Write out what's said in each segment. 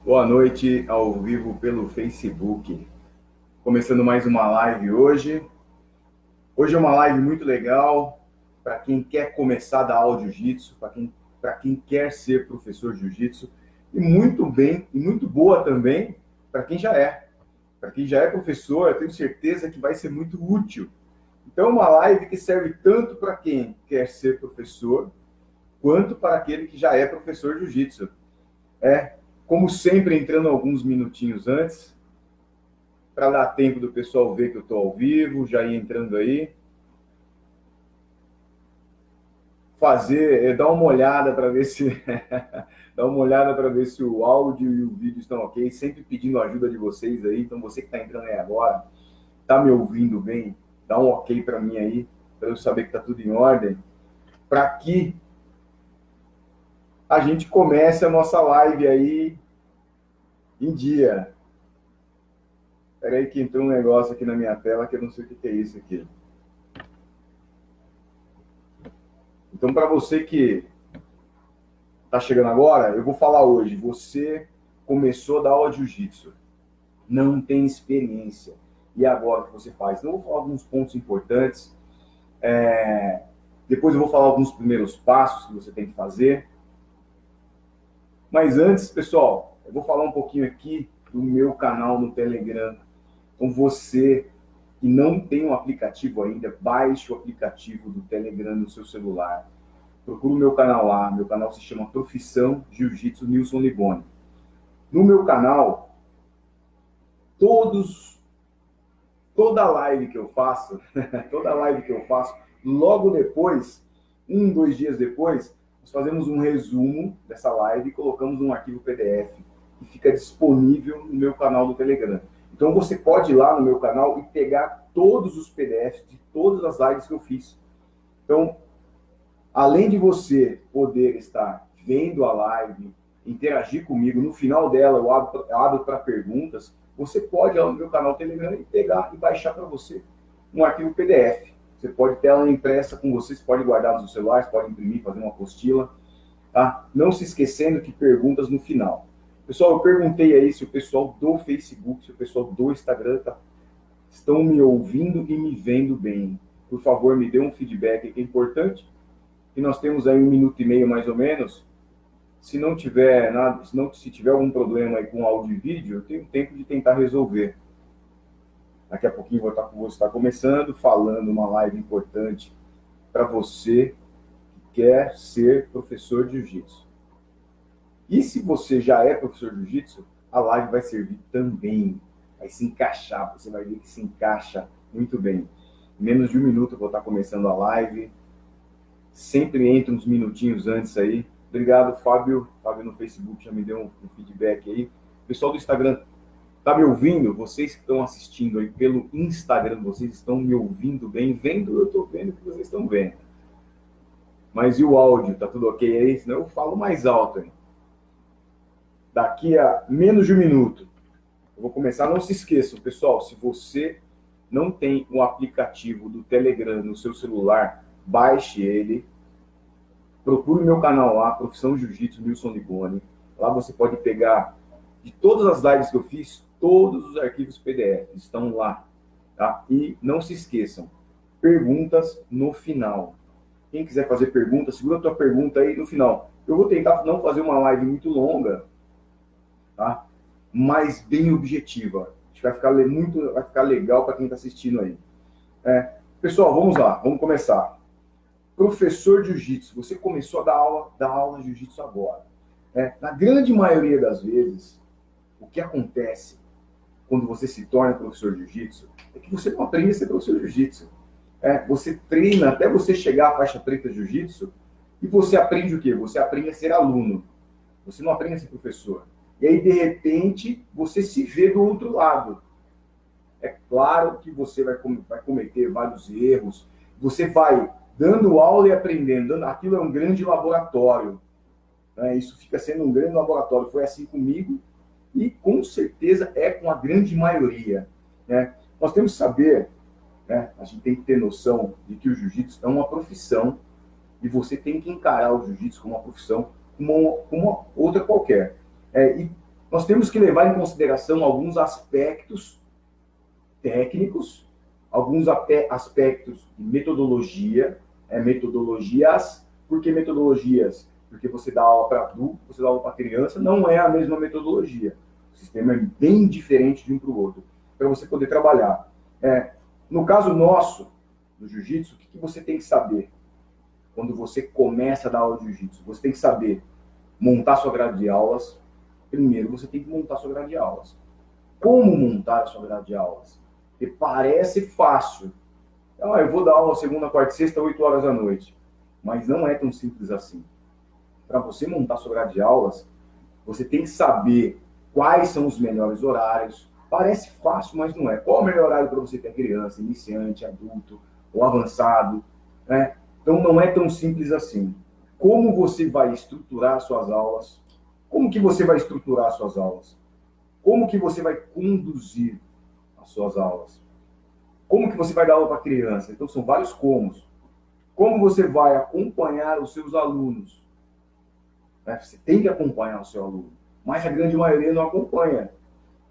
Boa noite ao vivo pelo Facebook. Começando mais uma live hoje. Hoje é uma live muito legal para quem quer começar a dar aula de jiu-jitsu, para quem quer ser professor de jiu-jitsu, e muito bem, e muito boa também para quem já é. Para quem já é professor, eu tenho certeza que vai ser muito útil. Então, é uma live que serve tanto para quem quer ser professor, quanto para aquele que já é professor de jiu-jitsu. Como sempre, entrando alguns minutinhos antes, para dar tempo do pessoal ver que eu estou ao vivo, já ir entrando aí, dar uma olhada para ver se dar uma olhada para ver se o áudio e o vídeo estão ok, sempre pedindo a ajuda de vocês aí. Então você que está entrando aí agora, está me ouvindo bem, dá um ok para mim aí, para eu saber que está tudo em ordem, para que a gente comece a nossa live aí em dia. Espera aí que entrou um negócio aqui na minha tela que eu não sei o que é isso aqui. Então, para você que está chegando agora, eu vou falar hoje. Você começou a dar aula de jiu-jitsu, não tem experiência. E agora o que você faz? Então, eu vou falar alguns pontos importantes. Depois eu vou falar alguns primeiros passos que você tem que fazer. Mas antes, pessoal, eu vou falar um pouquinho aqui do meu canal no Telegram. Com você que não tem um aplicativo ainda, baixe o aplicativo do Telegram no seu celular. Procura o meu canal lá. Meu canal se chama Profissão Jiu-Jitsu Nilson Liboni. No meu canal, todos, toda live que eu faço, toda live que eu faço, logo depois, 2 dias depois, nós fazemos um resumo dessa live e colocamos um arquivo PDF que fica disponível no meu canal do Telegram. Então você pode ir lá no meu canal e pegar todos os PDFs de todas as lives que eu fiz. Então, além de você poder estar vendo a live, interagir comigo, no final dela eu abro para perguntas, você pode ir lá no meu canal Telegram e pegar e baixar para você um arquivo PDF. Você pode ter ela impressa com você, você pode guardar no seu celular, você pode imprimir, fazer uma apostila, tá? Não se esquecendo que perguntas no final. Pessoal, eu perguntei aí se o pessoal do Facebook, se o pessoal do Instagram estão me ouvindo e me vendo bem. Por favor, me dê um feedback que é importante. E nós temos aí 1 minuto e meio mais ou menos. Se não tiver nada, se tiver algum problema aí com áudio e vídeo, eu tenho tempo de tentar resolver. Daqui a pouquinho vou estar começando, falando uma live importante para você que quer ser professor de jiu-jitsu. E se você já é professor de jiu-jitsu, a live vai servir também. Vai se encaixar, você vai ver que se encaixa muito bem. Em menos de 1 minuto eu vou estar começando a live. Sempre entra uns minutinhos antes aí. Obrigado, Fábio. Fábio no Facebook já me deu um feedback aí. Pessoal do Instagram, tá me ouvindo? Vocês que estão assistindo aí pelo Instagram, vocês estão me ouvindo bem? Vendo, eu estou vendo que vocês estão vendo. Mas e o áudio? Tá tudo ok aí? Senão eu falo mais alto aí. Daqui a menos de 1 minuto, eu vou começar. Não se esqueçam, pessoal, se você não tem o aplicativo do Telegram no seu celular, baixe ele. Procure o meu canal lá, Profissão Jiu-Jitsu Nilson Liboni. Lá você pode pegar de todas as lives que eu fiz, todos os arquivos PDF estão lá, tá? E não se esqueçam, perguntas no final. Quem quiser fazer pergunta, segura a tua pergunta aí no final. Eu vou tentar não fazer uma live muito longa, tá? Mas bem objetiva. Acho que vai ficar legal para quem está assistindo aí. Pessoal, vamos lá, vamos começar. Professor de jiu-jitsu, você começou a dar aula de jiu-jitsu agora. Na grande maioria das vezes, o que acontece quando você se torna professor de jiu-jitsu é que você não aprende a ser professor de jiu-jitsu. Você treina até você chegar à faixa preta de jiu-jitsu e você aprende o quê? Você aprende a ser aluno. Você não aprende a ser professor. E aí, de repente, você se vê do outro lado. É claro que você vai cometer vários erros, você vai dando aula e aprendendo. Aquilo é um grande laboratório. Né? Isso fica sendo um grande laboratório. Foi assim comigo e com certeza é com a grande maioria. Né? Nós temos que saber, né? A gente tem que ter noção de que o jiu-jitsu é uma profissão e você tem que encarar o jiu-jitsu como uma profissão, como uma outra qualquer. E Nós temos que levar em consideração alguns aspectos técnicos, alguns aspectos de metodologia, metodologias. Por que metodologias? Porque você dá aula para adulto, você dá aula para criança, não é a mesma metodologia. O sistema é bem diferente de um para o outro, para você poder trabalhar. No caso nosso, do jiu-jitsu, o que você tem que saber quando você começa a dar aula de jiu-jitsu? Você tem que saber montar sua grade de aulas. Primeiro, você tem que montar sua grade de aulas. Como montar a sua grade de aulas? Porque parece fácil. Eu vou dar aula segunda, quarta e sexta, 8 horas da noite. Mas não é tão simples assim. Para você montar sua grade de aulas, você tem que saber quais são os melhores horários. Parece fácil, mas não é. Qual é o melhor horário para você ter criança, iniciante, adulto ou avançado? Né? Então não é tão simples assim. Como você vai estruturar suas aulas? Como que você vai estruturar suas aulas? Como que você vai conduzir as suas aulas? Como que você vai dar aula para criança? Então são vários comos. Como você vai acompanhar os seus alunos? Você tem que acompanhar o seu aluno, mas a grande maioria não acompanha.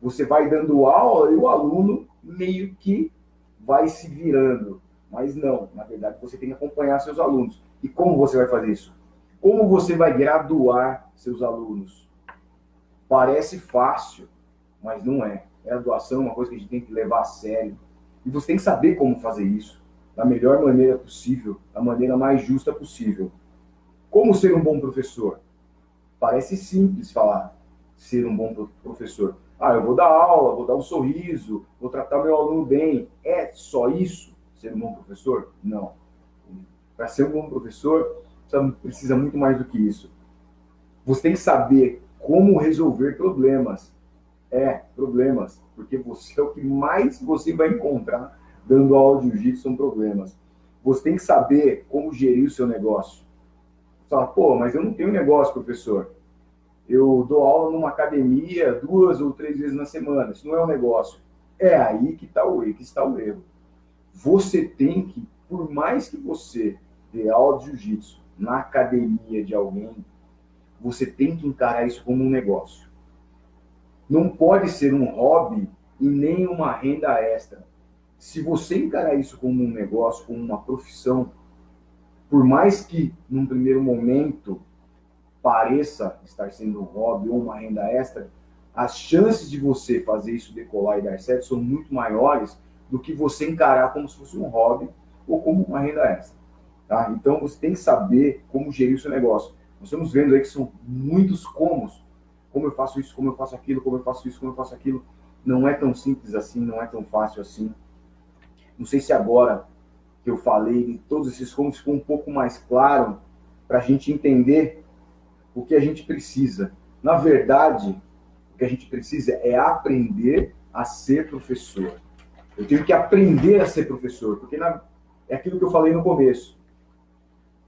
Você vai dando aula e o aluno meio que vai se virando. Mas não, na verdade você tem que acompanhar seus alunos. E como você vai fazer isso? Como você vai graduar seus alunos? Parece fácil, mas não é. Graduação é uma coisa que a gente tem que levar a sério. E você tem que saber como fazer isso da melhor maneira possível, da maneira mais justa possível. Como ser um bom professor? Parece simples falar ser um bom professor. Eu vou dar aula, vou dar um sorriso, vou tratar meu aluno bem. É só isso ser um bom professor? Não. Para ser um bom professor, precisa muito mais do que isso. Você tem que saber como resolver problemas. Problemas. Porque você é o que mais você vai encontrar dando aula de jiu-jitsu, são problemas. Você tem que saber como gerir o seu negócio. Você fala, mas eu não tenho negócio, professor. Eu dou aula numa academia 2 ou 3 vezes na semana. Isso não é um negócio. É aí que está o erro. Você tem que, por mais que você dê aula de jiu-jitsu na academia de alguém, você tem que encarar isso como um negócio. Não pode ser um hobby e nem uma renda extra. Se você encarar isso como um negócio, como uma profissão, por mais que, num primeiro momento, pareça estar sendo um hobby ou uma renda extra, as chances de você fazer isso decolar e dar certo são muito maiores do que você encarar como se fosse um hobby ou como uma renda extra. Tá? Então, você tem que saber como gerir o seu negócio. Nós estamos vendo aí que são muitos comos. Como eu faço isso, como eu faço aquilo, como eu faço isso, como eu faço aquilo. Não é tão simples assim, não é tão fácil assim. Não sei se agora que eu falei de todos esses comos ficou um pouco mais claro para a gente entender o que a gente precisa. Na verdade, o que a gente precisa é aprender a ser professor. Eu tenho que aprender a ser professor, porque é aquilo que eu falei no começo.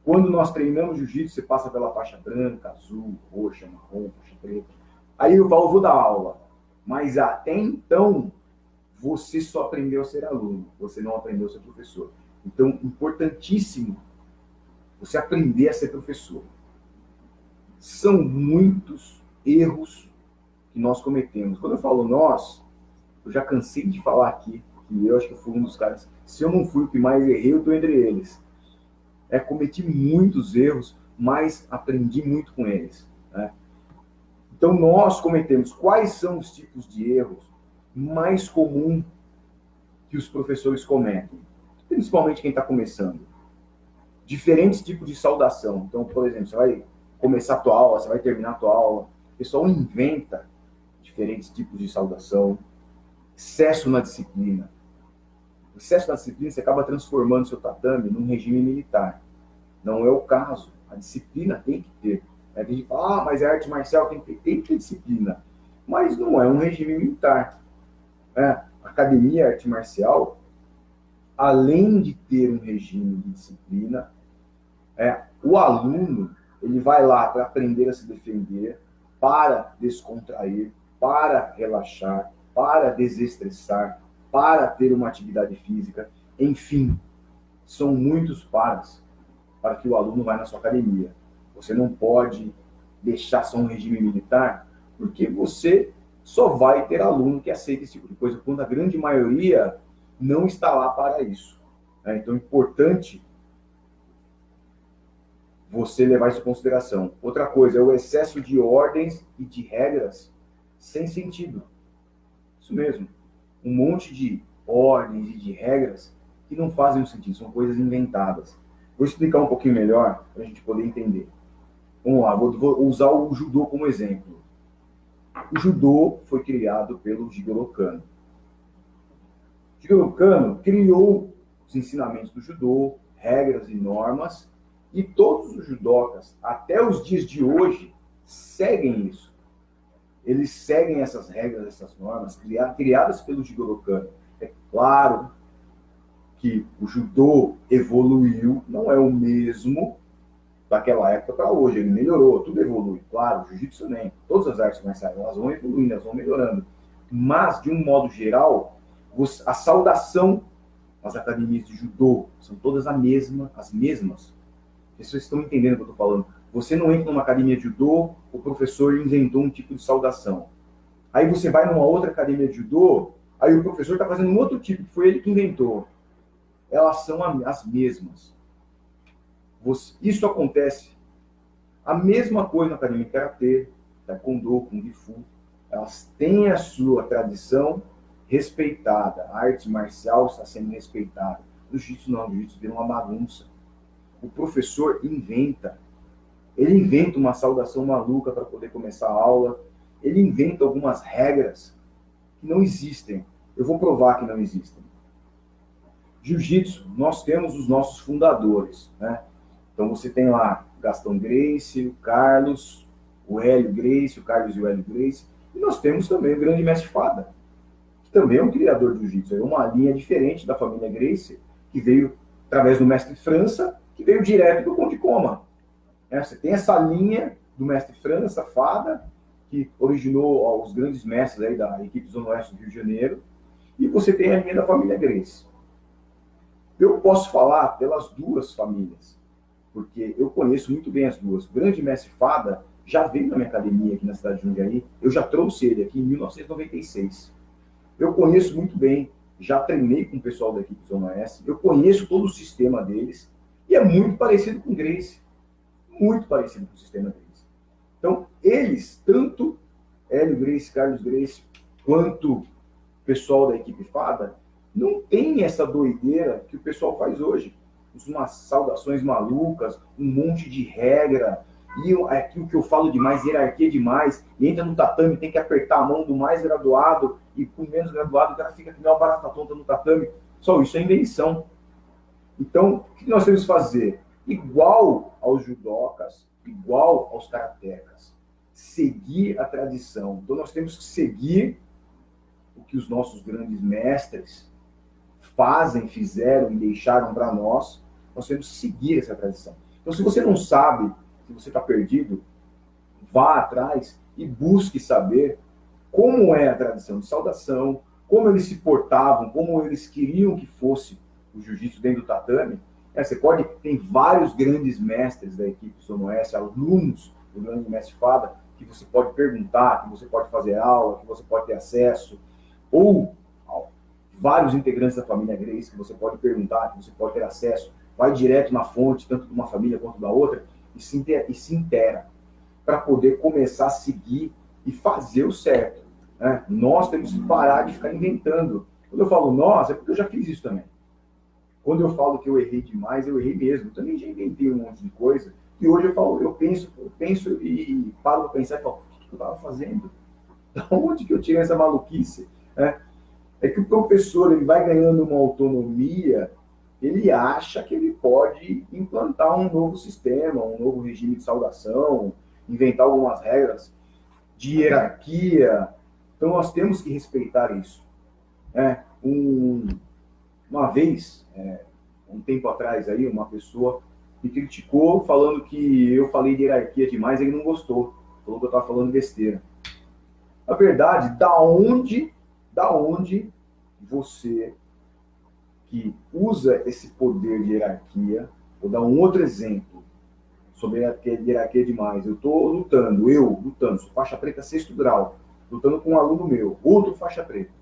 Quando nós treinamos jiu-jitsu, você passa pela faixa branca, azul, roxa, marrom, faixa preta. Aí eu vou dar aula. Mas até então, você só aprendeu a ser aluno. Você não aprendeu a ser professor. Então, importantíssimo você aprender a ser professor. São muitos erros que nós cometemos. Quando eu falo nós, eu já cansei de falar aqui, que eu acho que eu fui um dos caras. Se eu não fui o que mais errei, eu estou entre eles. Cometi muitos erros, mas aprendi muito com eles. Né? Então, nós cometemos. Quais são os tipos de erros mais comuns que os professores cometem? Principalmente quem está começando. Diferentes tipos de saudação. Então, por exemplo, você vai começar a tua aula, você vai terminar a tua aula. O pessoal inventa diferentes tipos de saudação. Excesso na disciplina. O excesso na disciplina, você acaba transformando seu tatame num regime militar. Não é o caso. A disciplina tem que ter. A gente fala, mas é arte marcial, tem que ter disciplina. Mas não é um regime militar. Academia arte marcial, além de ter um regime de disciplina, o aluno ele vai lá para aprender a se defender, para descontrair, para relaxar, para desestressar, para ter uma atividade física. Enfim, são muitos para que o aluno vá na sua academia. Você não pode deixar só um regime militar, porque você só vai ter aluno que aceita esse tipo de coisa, quando a grande maioria não está lá para isso. Então é importante você levar isso em consideração. Outra coisa é o excesso de ordens e de regras sem sentido. Isso mesmo. Um monte de ordens e de regras que não fazem sentido, são coisas inventadas. Vou explicar um pouquinho melhor para a gente poder entender. Vamos lá, vou usar o judô como exemplo. O judô foi criado pelo Jigoro Kano. Jigoro Kano criou os ensinamentos do judô, regras e normas, e todos os judokas, até os dias de hoje, seguem isso. Eles seguem essas regras, essas normas, criadas pelo Jigoro Kano. É claro que o judô evoluiu, não é o mesmo daquela época para hoje, ele melhorou, tudo evolui, claro, o jiu-jitsu nem, todas as artes marciais, elas vão evoluindo, elas vão melhorando. Mas, de um modo geral, a saudação nas academias de judô são todas as mesmas. Vocês estão entendendo o que eu estou falando? Você não entra numa academia de judô, o professor inventou um tipo de saudação. Aí você vai numa outra academia de judô, aí o professor está fazendo um outro tipo, que foi ele que inventou. Elas são as mesmas. Isso acontece. A mesma coisa na academia de karatê, taekwondo, kung fu. Elas têm a sua tradição respeitada. A arte marcial está sendo respeitada. No jiu-jitsu não, no jiu-jitsu vira uma bagunça. O professor inventa. Ele inventa uma saudação maluca para poder começar a aula. Ele inventa algumas regras que não existem. Eu vou provar que não existem. Jiu-jitsu, nós temos os nossos fundadores, né? Então você tem lá Gastão Gracie, o Carlos, o Hélio Gracie, o Carlos e o Hélio Gracie. E nós temos também o grande mestre Fada, que também é um criador de jiu-jitsu. É uma linha diferente da família Gracie, que veio através do mestre França, que veio direto do Conde Coma. Você tem essa linha do mestre França, Fada, que originou os grandes mestres aí da equipe Zona Oeste do Rio de Janeiro, e você tem a linha da família Gracie. Eu posso falar pelas duas famílias, porque eu conheço muito bem as duas. O grande mestre Fada já veio na minha academia aqui na cidade de Jundiaí, eu já trouxe ele aqui em 1996. Eu conheço muito bem, já treinei com o pessoal da equipe Zona Oeste, eu conheço todo o sistema deles, e é muito parecido com o Gracie. Muito parecido com o sistema deles. Então, eles, tanto Hélio Gracie, Carlos Gracie, quanto o pessoal da equipe Fada, não tem essa doideira que o pessoal faz hoje. Umas saudações malucas, um monte de regra, e aquilo que eu falo demais, hierarquia demais, e entra no tatame, tem que apertar a mão do mais graduado, e com o menos graduado, o cara fica que nem uma barata tonta no tatame. Só isso é invenção. Então, o que nós temos que fazer? Igual aos judocas, igual aos karatecas. Seguir a tradição. Então, nós temos que seguir o que os nossos grandes mestres fazem, fizeram e deixaram para nós. Nós temos que seguir essa tradição. Então, se você não sabe, se você está perdido, vá atrás e busque saber como é a tradição de saudação, como eles se portavam, como eles queriam que fosse o jiu-jitsu dentro do tatame. Você pode, tem vários grandes mestres da equipe Zona Oeste, alunos do grande mestre Fada, que você pode perguntar, que você pode fazer aula, que você pode ter acesso, ou vários integrantes da família Gracie que você pode perguntar, que você pode ter acesso, vai direto na fonte, tanto de uma família quanto da outra, e se intera, para poder começar a seguir e fazer o certo. Né? Nós temos que parar de ficar inventando. Quando eu falo nós, é porque eu já fiz isso também. Quando eu falo que eu errei demais, eu errei mesmo. Eu também já inventei um monte de coisa, e hoje eu penso e paro para pensar e falo, o que eu estava fazendo? Da onde que eu tirei essa maluquice? É que o professor ele vai ganhando uma autonomia, ele acha que ele pode implantar um novo sistema, um novo regime de saudação, inventar algumas regras de hierarquia. Então nós temos que respeitar isso. Uma vez, um tempo atrás, aí, uma pessoa me criticou falando que eu falei de hierarquia demais, ele não gostou, falou que eu estava falando besteira. Na verdade, da onde você que usa esse poder de hierarquia, vou dar um outro exemplo, sobre hierarquia demais. Eu estou lutando, sou faixa preta 6º grau, lutando com um aluno meu, outro faixa preta.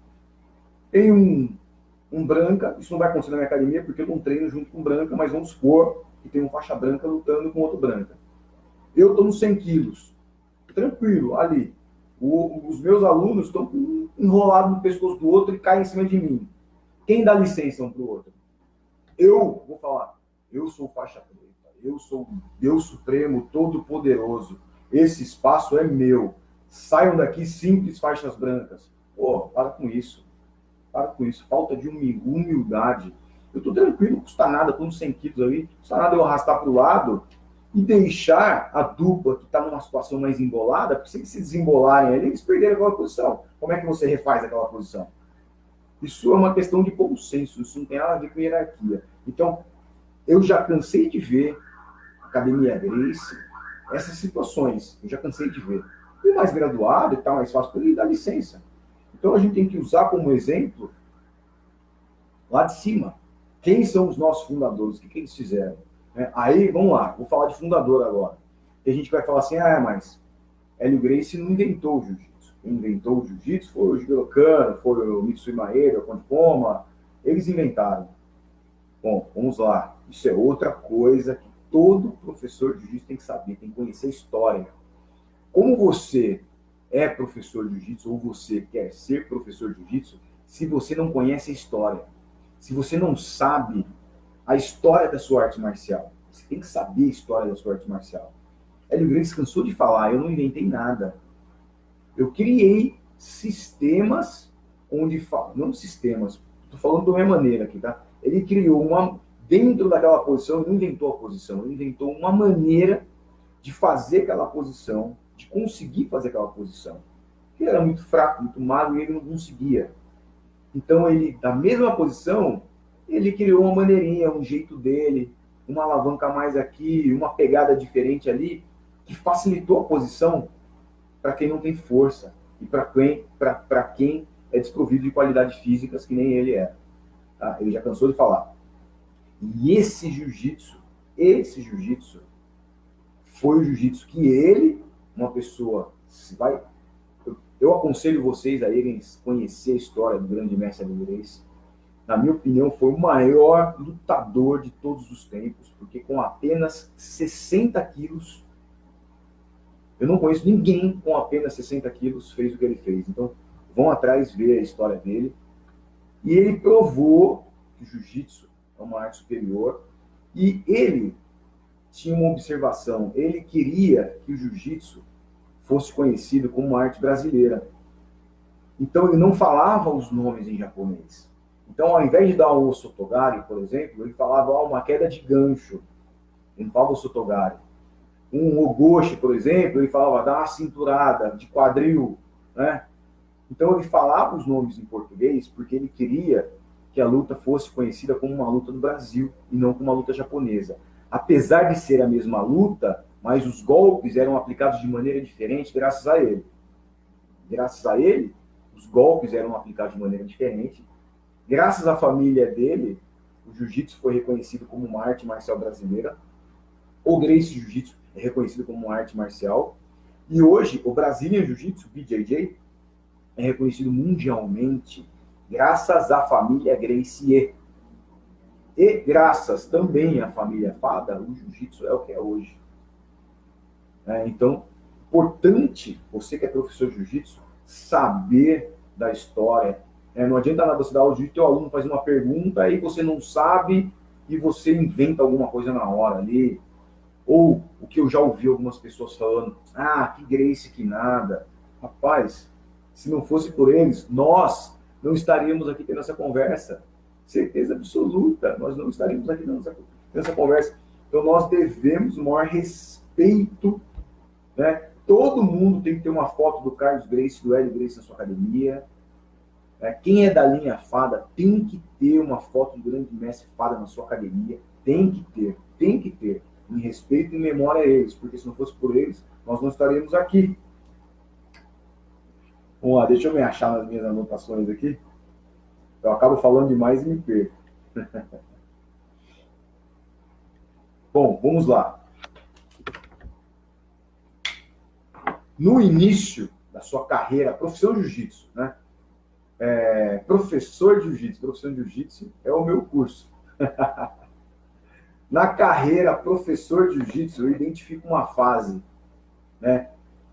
Tem um branca, isso não vai acontecer na minha academia porque eu não treino junto com branca, mas vamos supor que tem um faixa branca lutando com outro branca. Eu estou nos 100 quilos, tranquilo, ali. Os meus alunos estão enrolados no pescoço do outro e caem em cima de mim. Quem dá licença um para o outro? Eu vou falar, eu sou faixa preta, eu sou Deus Supremo, Todo-Poderoso. Esse espaço é meu. Saiam daqui simples faixas brancas. Pô, para com isso. Para com isso. Falta de humildade. Eu estou tranquilo, não custa nada, estou uns 100 quilos ali, não custa nada eu arrastar para o lado e deixar a dupla que está numa situação mais embolada, porque se eles se desembolarem ali, eles perderam aquela posição. Como é que você refaz aquela posição? Isso é uma questão de bom senso, isso não tem nada a ver com hierarquia. Então, eu já cansei de ver Academia Gracie, essas situações, eu já cansei de ver. E mais graduado e tal, mais fácil, ele dá licença. Então, a gente tem que usar como exemplo lá de cima. Quem são os nossos fundadores? O que eles fizeram? Aí, vamos lá, vou falar de fundador agora. Tem gente que vai falar assim, mas Hélio Gracie não inventou o jiu-jitsu. Quem inventou o jiu-jitsu foi o Jigoro Kano, foi o Mitsui Maeda, o Konde Poma. Eles inventaram. Bom, vamos lá. Isso é outra coisa que todo professor de jiu-jitsu tem que saber, tem que conhecer a história. Como você é professor de jiu-jitsu ou você quer ser professor de jiu-jitsu, se você não conhece a história, se você não sabe a história da sua arte marcial, você tem que saber a história da sua arte marcial. Hélio Gracie cansou de falar, eu não inventei nada. Eu criei sistemas onde... Não sistemas, estou falando da minha maneira aqui, tá? Ele criou dentro daquela posição, ele não inventou a posição, ele inventou uma maneira de fazer aquela posição, de conseguir fazer aquela posição. Ele era muito fraco, muito magro e ele não conseguia. Então, ele, da mesma posição, ele criou uma maneirinha, um jeito dele, uma alavanca a mais aqui, uma pegada diferente ali, que facilitou a posição para quem não tem força e para quem é desprovido de qualidades físicas que nem ele é. Tá? Ele já cansou de falar. E esse jiu-jitsu foi o jiu-jitsu que ele, uma pessoa, eu aconselho vocês a irem conhecer a história do grande mestre Hélio Gracie. Na minha opinião, foi o maior lutador de todos os tempos, porque com apenas 60 quilos, eu não conheço ninguém com apenas 60 quilos fez o que ele fez. Então, vão atrás ver a história dele. E ele provou que o jiu-jitsu é uma arte superior. E ele tinha uma observação. Ele queria que o jiu-jitsu fosse conhecido como uma arte brasileira. Então, ele não falava os nomes em japonês. Então, ao invés de dar o sotogari, por exemplo, ele falava uma queda de gancho. Ele não falava o sotogari. Um ogoshi, por exemplo, ele falava dá uma cinturada de quadril, né? Então ele falava os nomes em português porque ele queria que a luta fosse conhecida como uma luta do Brasil e não como uma luta japonesa. Apesar de ser a mesma luta, mas os golpes eram aplicados de maneira diferente graças a ele. Graças a ele, os golpes eram aplicados de maneira diferente. Graças à família dele, o jiu-jitsu foi reconhecido como uma arte marcial brasileira. O Gracie Jiu-Jitsu é reconhecido como uma arte marcial. E hoje, o Brazilian Jiu-Jitsu, BJJ, é reconhecido mundialmente graças à família Gracie. E graças também à família Fada, o Jiu-Jitsu é o que é hoje. Então, importante, você que é professor de Jiu-Jitsu, saber da história. Não adianta nada você dar o Jiu-Jitsu, teu aluno faz uma pergunta, aí você não sabe e você inventa alguma coisa na hora ali. Ou o que eu já ouvi algumas pessoas falando, que Gracie que nada. Rapaz, se não fosse por eles, nós não estaríamos aqui tendo essa conversa. Certeza absoluta, nós não estaríamos aqui tendo essa conversa. Então nós devemos o maior respeito, né? Todo mundo tem que ter uma foto do Carlos Gracie, do Hélio Gracie na sua academia. Quem é da linha Fada tem que ter uma foto do grande mestre Fada na sua academia. Tem que ter. Em respeito e em memória a eles, porque se não fosse por eles, nós não estaríamos aqui. Vamos lá, deixa eu me achar nas minhas anotações aqui. Eu acabo falando demais e me perco. Bom, vamos lá. no início da sua carreira, profissão jiu-jitsu, né? Professor de jiu-jitsu, profissão de jiu-jitsu é o meu curso. Na carreira, professor de jiu-jitsu, eu identifico uma fase, né?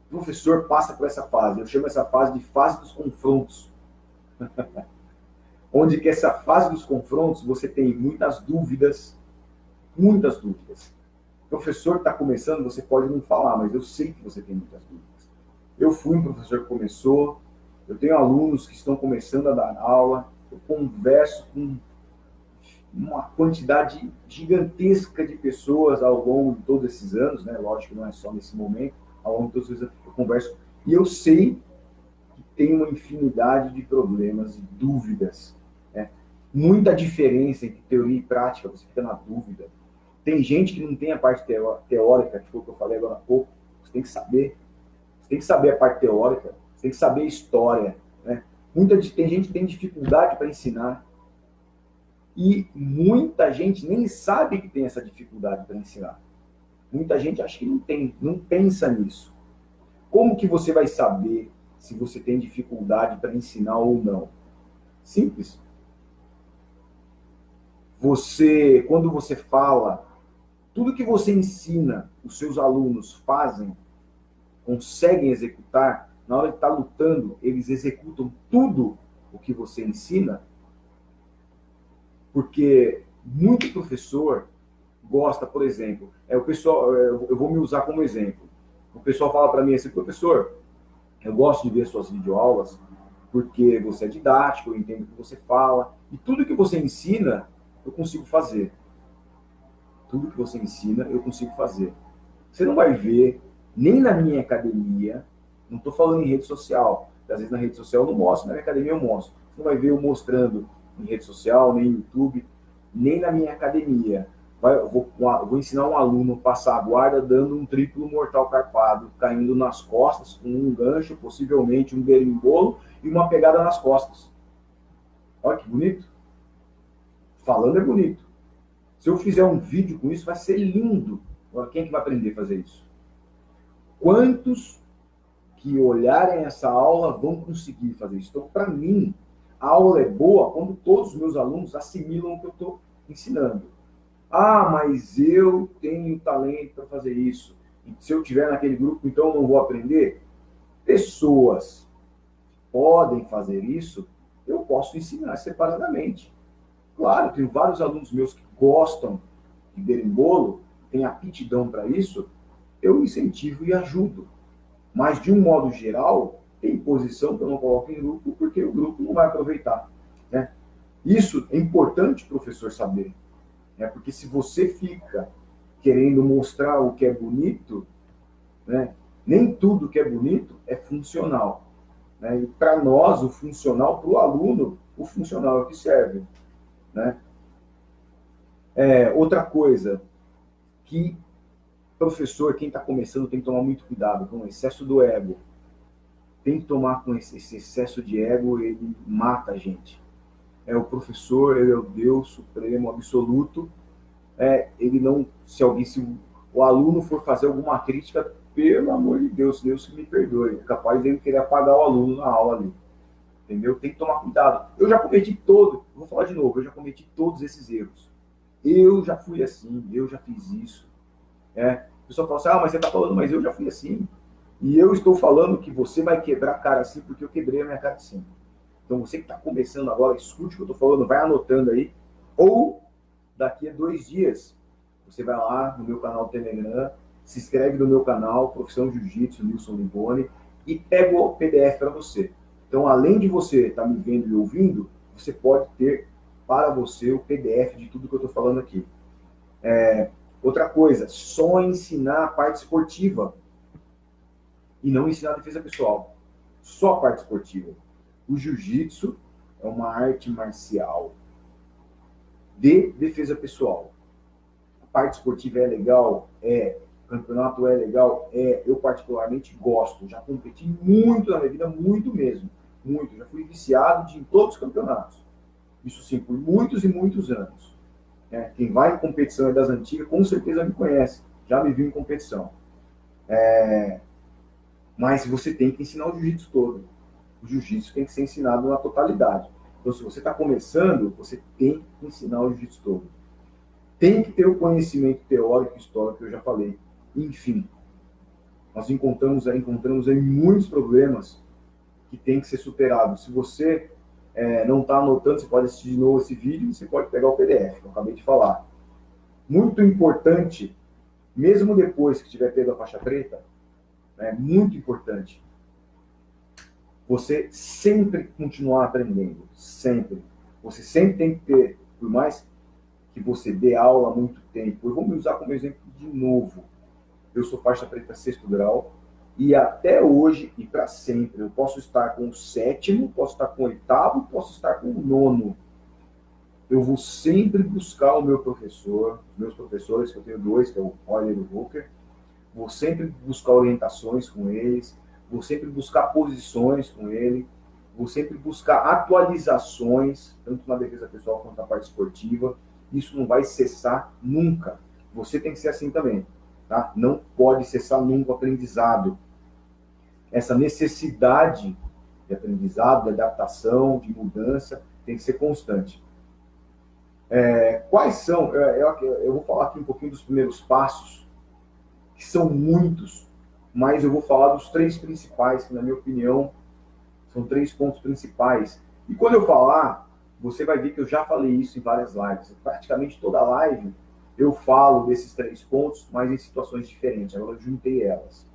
O professor passa por essa fase, eu chamo essa fase de fase dos confrontos. Onde que essa fase dos confrontos você tem muitas dúvidas, muitas dúvidas. O professor está começando, você pode não falar, mas eu sei que você tem muitas dúvidas. Eu fui um professor que começou, eu tenho alunos que estão começando a dar aula, eu converso com uma quantidade gigantesca de pessoas ao longo de todos esses anos, né? Lógico que não é só nesse momento, ao longo de todos esses anos eu converso, e eu sei que tem uma infinidade de problemas e dúvidas, né? Muita diferença entre teoria e prática, você fica na dúvida. Tem gente que não tem a parte teórica, que foi o que eu falei agora há pouco, você tem que saber. Você tem que saber a parte teórica, você tem que saber a história, né? Tem gente que tem dificuldade para ensinar. E muita gente nem sabe que tem essa dificuldade para ensinar. Muita gente acha que não tem, não pensa nisso. Como que você vai saber se você tem dificuldade para ensinar ou não? Simples. Quando você fala, tudo que você ensina, os seus alunos fazem, conseguem executar, na hora de estar lutando, eles executam tudo o que você ensina, porque muito professor gosta, por exemplo, o pessoal, eu vou me usar como exemplo. O pessoal fala para mim assim, professor, eu gosto de ver suas videoaulas porque você é didático, eu entendo o que você fala, e tudo que você ensina, eu consigo fazer. Tudo que você ensina, eu consigo fazer. Você não vai ver, nem na minha academia, não estou falando em rede social, às vezes na rede social eu não mostro, na minha academia eu mostro. Você não vai ver eu mostrando em rede social, nem no YouTube, nem na minha academia. Vou ensinar um aluno a passar a guarda dando um triplo mortal carpado, caindo nas costas, com um gancho, possivelmente um berimbolo e uma pegada nas costas. Olha que bonito. Falando é bonito. Se eu fizer um vídeo com isso, vai ser lindo. Agora, quem é que vai aprender a fazer isso? Quantos que olharem essa aula vão conseguir fazer isso? Então, para mim, a aula é boa quando todos os meus alunos assimilam o que eu estou ensinando. Ah, mas eu tenho talento para fazer isso. E se eu estiver naquele grupo, então eu não vou aprender? Pessoas podem fazer isso, eu posso ensinar separadamente. Claro, tenho vários alunos meus que gostam de berimbolo, têm aptidão para isso, eu incentivo e ajudo. Mas, de um modo geral, tem posição que eu não coloco em grupo, porque o grupo não vai aproveitar, né? Isso é importante o professor saber, né? Porque se você fica querendo mostrar o que é bonito, né? Nem tudo que é bonito é funcional, né? E para nós, o funcional, para o aluno, o funcional é o que serve, né? Outra coisa que professor, quem está começando, tem que tomar muito cuidado com o excesso do ego. Tem que tomar com esse excesso de ego, ele mata a gente. O professor, ele é o Deus supremo, absoluto. Ele não, se o aluno for fazer alguma crítica, pelo amor de Deus, Deus que me perdoe. É capaz de ele querer apagar o aluno na aula ali. Entendeu? Tem que tomar cuidado. Eu já cometi vou falar de novo, eu já cometi todos esses erros. Eu já fui assim, eu já fiz isso. O pessoal fala assim, mas você está falando, mas eu já fui assim. E eu estou falando que você vai quebrar a cara assim, porque eu quebrei a minha cara assim. Então, você que está começando agora, escute o que eu estou falando, vai anotando aí. Ou, daqui a 2 dias, você vai lá no meu canal do Telegram, se inscreve no meu canal, Profissão Jiu-Jitsu, Nilson Limboni, e pega o PDF para você. Então, além de você estar me vendo e ouvindo, você pode ter para você o PDF de tudo que eu estou falando aqui. Outra coisa, só ensinar a parte esportiva e não ensinar a defesa pessoal. Só a parte esportiva. O jiu-jitsu é uma arte marcial de defesa pessoal. A parte esportiva é legal? O campeonato é legal? Eu particularmente gosto. Já competi muito na minha vida, muito mesmo. Muito. Já fui viciado em todos os campeonatos. Isso sim, por muitos e muitos anos. Quem vai em competição das antigas, com certeza me conhece. Já me viu em competição. Mas você tem que ensinar o jiu-jitsu todo. O jiu-jitsu tem que ser ensinado na totalidade. Então, se você está começando, você tem que ensinar o jiu-jitsu todo. Tem que ter o conhecimento teórico e histórico que eu já falei. Enfim, nós encontramos aí muitos problemas que tem que ser superados. Se você não está anotando, você pode assistir de novo esse vídeo e você pode pegar o PDF, que eu acabei de falar. Muito importante, mesmo depois que tiver pego a faixa preta, é muito importante você sempre continuar aprendendo, sempre. Você sempre tem que ter, por mais que você dê aula há muito tempo, eu vou me usar como exemplo de novo. Eu sou faixa preta 6º grau, e até hoje e para sempre, eu posso estar com o 7º, posso estar com o 8º, posso estar com o 9º. Eu vou sempre buscar o meu professor, os meus professores, que eu tenho 2, que é o Roger e o Hooker, vou sempre buscar orientações com eles, vou sempre buscar posições com ele, vou sempre buscar atualizações, tanto na defesa pessoal quanto na parte esportiva. Isso não vai cessar nunca. Você tem que ser assim também. Tá? Não pode cessar nunca o aprendizado. Essa necessidade de aprendizado, de adaptação, de mudança, tem que ser constante. Quais são? Eu vou falar aqui um pouquinho dos primeiros passos, que são muitos, mas eu vou falar dos 3 principais, que na minha opinião são 3 pontos principais. E quando eu falar, você vai ver que eu já falei isso em várias lives. Praticamente toda live eu falo desses 3 pontos, mas em situações diferentes. Agora eu juntei elas.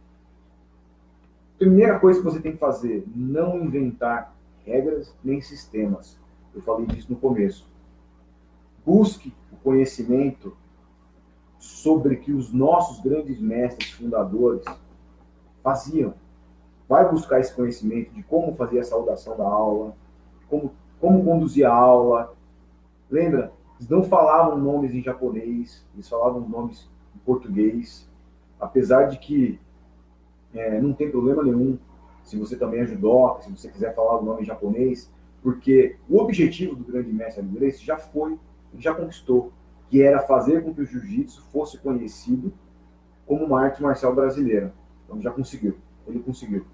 Primeira coisa que você tem que fazer, não inventar regras nem sistemas. Eu falei disso no começo. Busque o conhecimento sobre que os nossos grandes mestres fundadores faziam. Vai buscar esse conhecimento de como fazer a saudação da aula, como conduzir a aula. Lembra? Eles não falavam nomes em japonês, eles falavam nomes em português. Apesar de que não tem problema nenhum se você também é judoca, se você quiser falar o nome em japonês, porque o objetivo do grande mestre inglês já foi, ele já conquistou, que era fazer com que o jiu-jitsu fosse conhecido como uma arte marcial brasileira. Então já conseguiu, ele conseguiu.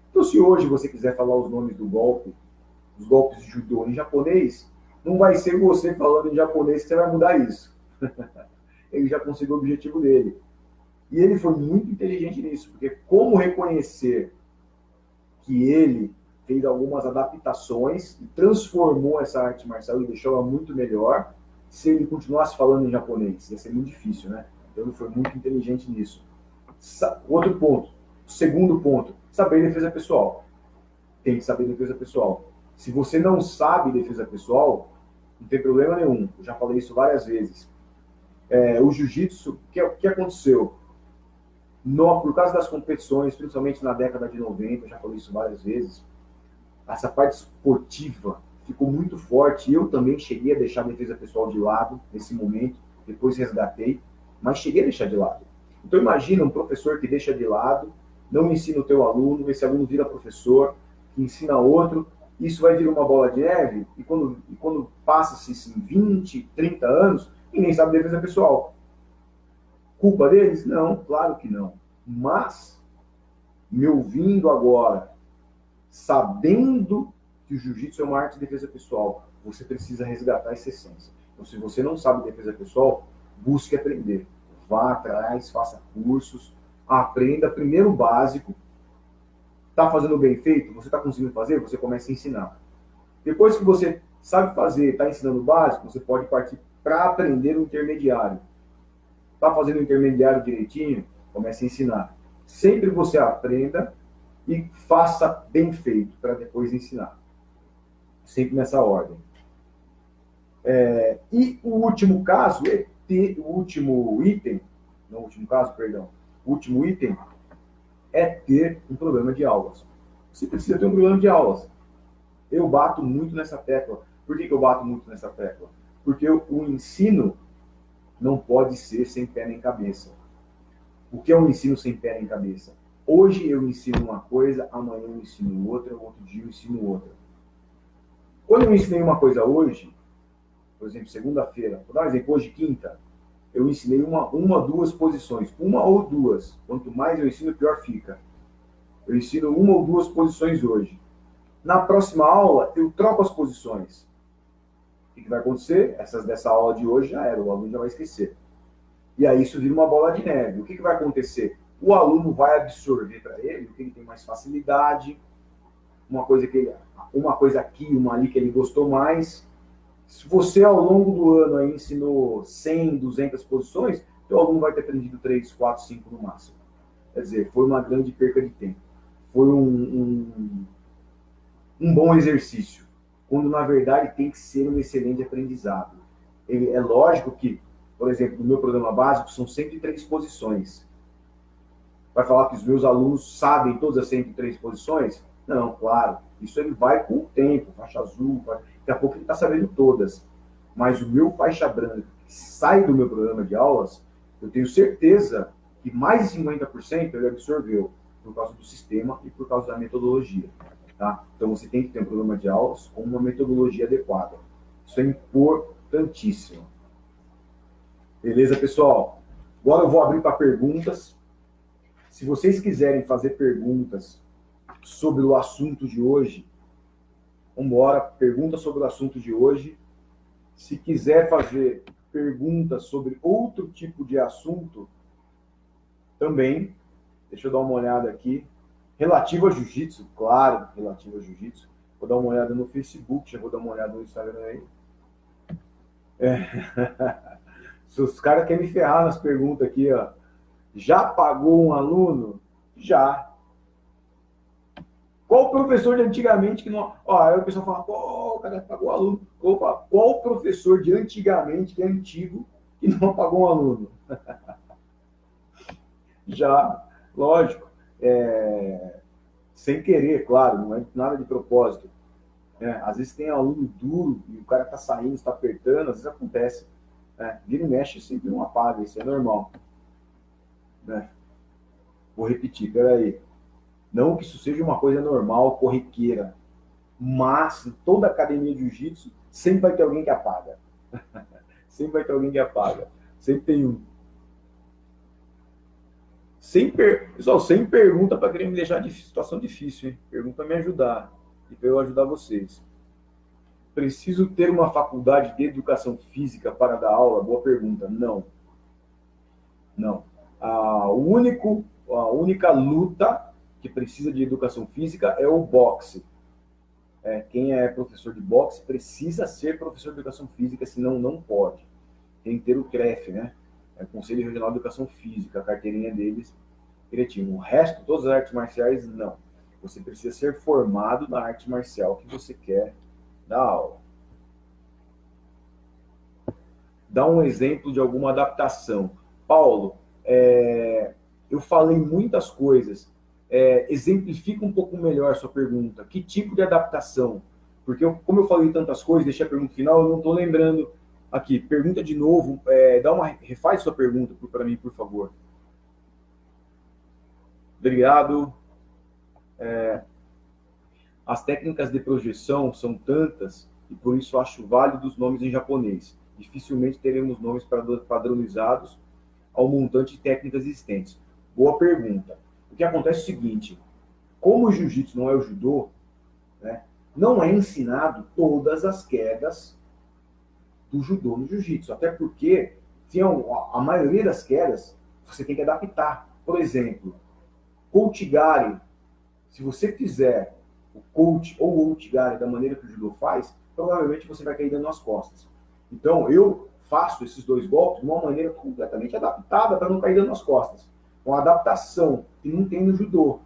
Então se hoje você quiser falar os nomes do golpe, os golpes de judô em japonês, não vai ser você falando em japonês que você vai mudar isso. Ele já conseguiu o objetivo dele. E ele foi muito inteligente nisso, porque como reconhecer que ele fez algumas adaptações e transformou essa arte marcial e deixou ela muito melhor, se ele continuasse falando em japonês? Ia ser muito difícil, né? Então ele foi muito inteligente nisso. Outro ponto, segundo ponto, saber defesa pessoal. Tem que saber defesa pessoal. Se você não sabe defesa pessoal, não tem problema nenhum. Eu já falei isso várias vezes. O jiu-jitsu, o que aconteceu? Por causa das competições, principalmente na década de 90, eu já falei isso várias vezes, essa parte esportiva ficou muito forte. Eu também cheguei a deixar a defesa pessoal de lado nesse momento, depois resgatei, mas cheguei a deixar de lado. Então imagina um professor que deixa de lado, não ensina o teu aluno, esse aluno vira professor, que ensina outro, isso vai virar uma bola de neve, e quando passa-se assim, 20, 30 anos, ninguém sabe defesa pessoal. Culpa deles? Não, claro que não. Mas, me ouvindo agora, sabendo que o jiu-jitsu é uma arte de defesa pessoal, você precisa resgatar essa essência. Então, se você não sabe defesa pessoal, busque aprender. Vá atrás, faça cursos, aprenda primeiro o básico. Está fazendo bem feito? Você está conseguindo fazer? Você começa a ensinar. Depois que você sabe fazer, está ensinando o básico, você pode partir para aprender o intermediário. Está fazendo o intermediário direitinho? Comece a ensinar. Sempre você aprenda e faça bem feito para depois ensinar. Sempre nessa ordem. E o último caso, o último item é ter um programa de aulas. Você precisa ter um programa de aulas. Eu bato muito nessa tecla. Por que eu bato muito nessa tecla? Porque o ensino não pode ser sem pé nem cabeça. O que é um ensino sem pé nem cabeça? Hoje eu ensino uma coisa, amanhã eu ensino outra, outro dia eu ensino outra. Quando eu ensinei uma coisa hoje, por exemplo, segunda-feira, vou dar um exemplo, hoje, quinta, eu ensinei uma, duas posições, uma ou duas. Quanto mais eu ensino, pior fica. Eu ensino uma ou duas posições hoje. Na próxima aula, eu troco as posições. O que vai acontecer? Dessa aula de hoje já era, o aluno já vai esquecer. E aí isso vira uma bola de neve. O que vai acontecer? O aluno vai absorver para ele o que ele tem mais facilidade, uma coisa aqui, uma ali que ele gostou mais. Se você, ao longo do ano, aí, ensinou 100, 200 posições, o aluno vai ter aprendido 3, 4, 5 no máximo. Quer dizer, foi uma grande perca de tempo. Foi um bom exercício, quando na verdade tem que ser um excelente aprendizado. É lógico que, por exemplo, no meu programa básico são 103 posições. Vai falar que os meus alunos sabem todas as 103 posições? Não, claro. Isso ele vai com o tempo, faixa azul, daqui a pouco ele está sabendo todas. Mas o meu faixa branca, que sai do meu programa de aulas, eu tenho certeza que mais de 50% ele absorveu, por causa do sistema e por causa da metodologia. Tá? Então você tem que ter um programa de aulas com uma metodologia adequada. Isso é importantíssimo. Beleza, pessoal? Agora eu vou abrir para perguntas. Se vocês quiserem fazer perguntas sobre o assunto de hoje, vamos embora, pergunta sobre o assunto de hoje. Se quiser fazer perguntas sobre outro tipo de assunto, também, deixa eu dar uma olhada aqui. Relativo a jiu-jitsu, claro, relativo a jiu-jitsu. Vou dar uma olhada no Facebook, já vou dar uma olhada no Instagram aí. Se os caras querem me ferrar nas perguntas aqui, ó. Já pagou um aluno? Já. Qual professor de antigamente que não. Ó, aí o pessoal fala, pô, o cara pagou um aluno. Opa, qual professor de antigamente, que é antigo, que não pagou um aluno? Já, lógico. Sem querer, claro, não é nada de propósito. Às vezes tem aluno duro e o cara tá saindo, está apertando, às vezes acontece. Vira e mexe sempre não apaga, isso é normal. Vou repetir, peraí. Não que isso seja uma coisa normal, corriqueira, mas em toda academia de jiu-jitsu sempre vai ter alguém que apaga. Sempre vai ter alguém que apaga. Sempre tem um. Pessoal, sem pergunta para querer me deixar de situação difícil, hein? Pergunta para me ajudar e para eu ajudar vocês. Preciso ter uma faculdade de educação física para dar aula? Boa pergunta. Não. Não. A única luta que precisa de educação física é o boxe. Quem é professor de boxe precisa ser professor de educação física, senão não pode. Tem que ter o CREF, né? Conselho Regional de Educação Física, a carteirinha deles direitinho. O resto, todas as artes marciais, não. Você precisa ser formado na arte marcial que você quer dar aula. Dá um exemplo de alguma adaptação. Paulo, eu falei muitas coisas. Exemplifica um pouco melhor a sua pergunta. Que tipo de adaptação? Porque como eu falei tantas coisas, deixei a pergunta final, eu não estou lembrando aqui. Pergunta de novo. Refaz sua pergunta para mim, por favor. Obrigado. As técnicas de projeção são tantas e por isso acho válido os nomes em japonês. Dificilmente teremos nomes padronizados ao montante de técnicas existentes. Boa pergunta. O que acontece é o seguinte, como o jiu-jitsu não é o judô, né, não é ensinado todas as quedas do judô no jiu-jitsu, até porque a maioria das quedas você tem que adaptar. Por exemplo, Kouchigari, se você fizer o coach ou o outigari da maneira que o judô faz, provavelmente você vai cair dando nas costas. Então, eu faço esses dois golpes de uma maneira completamente adaptada para não cair dando nas costas. Uma adaptação que não tem no judô.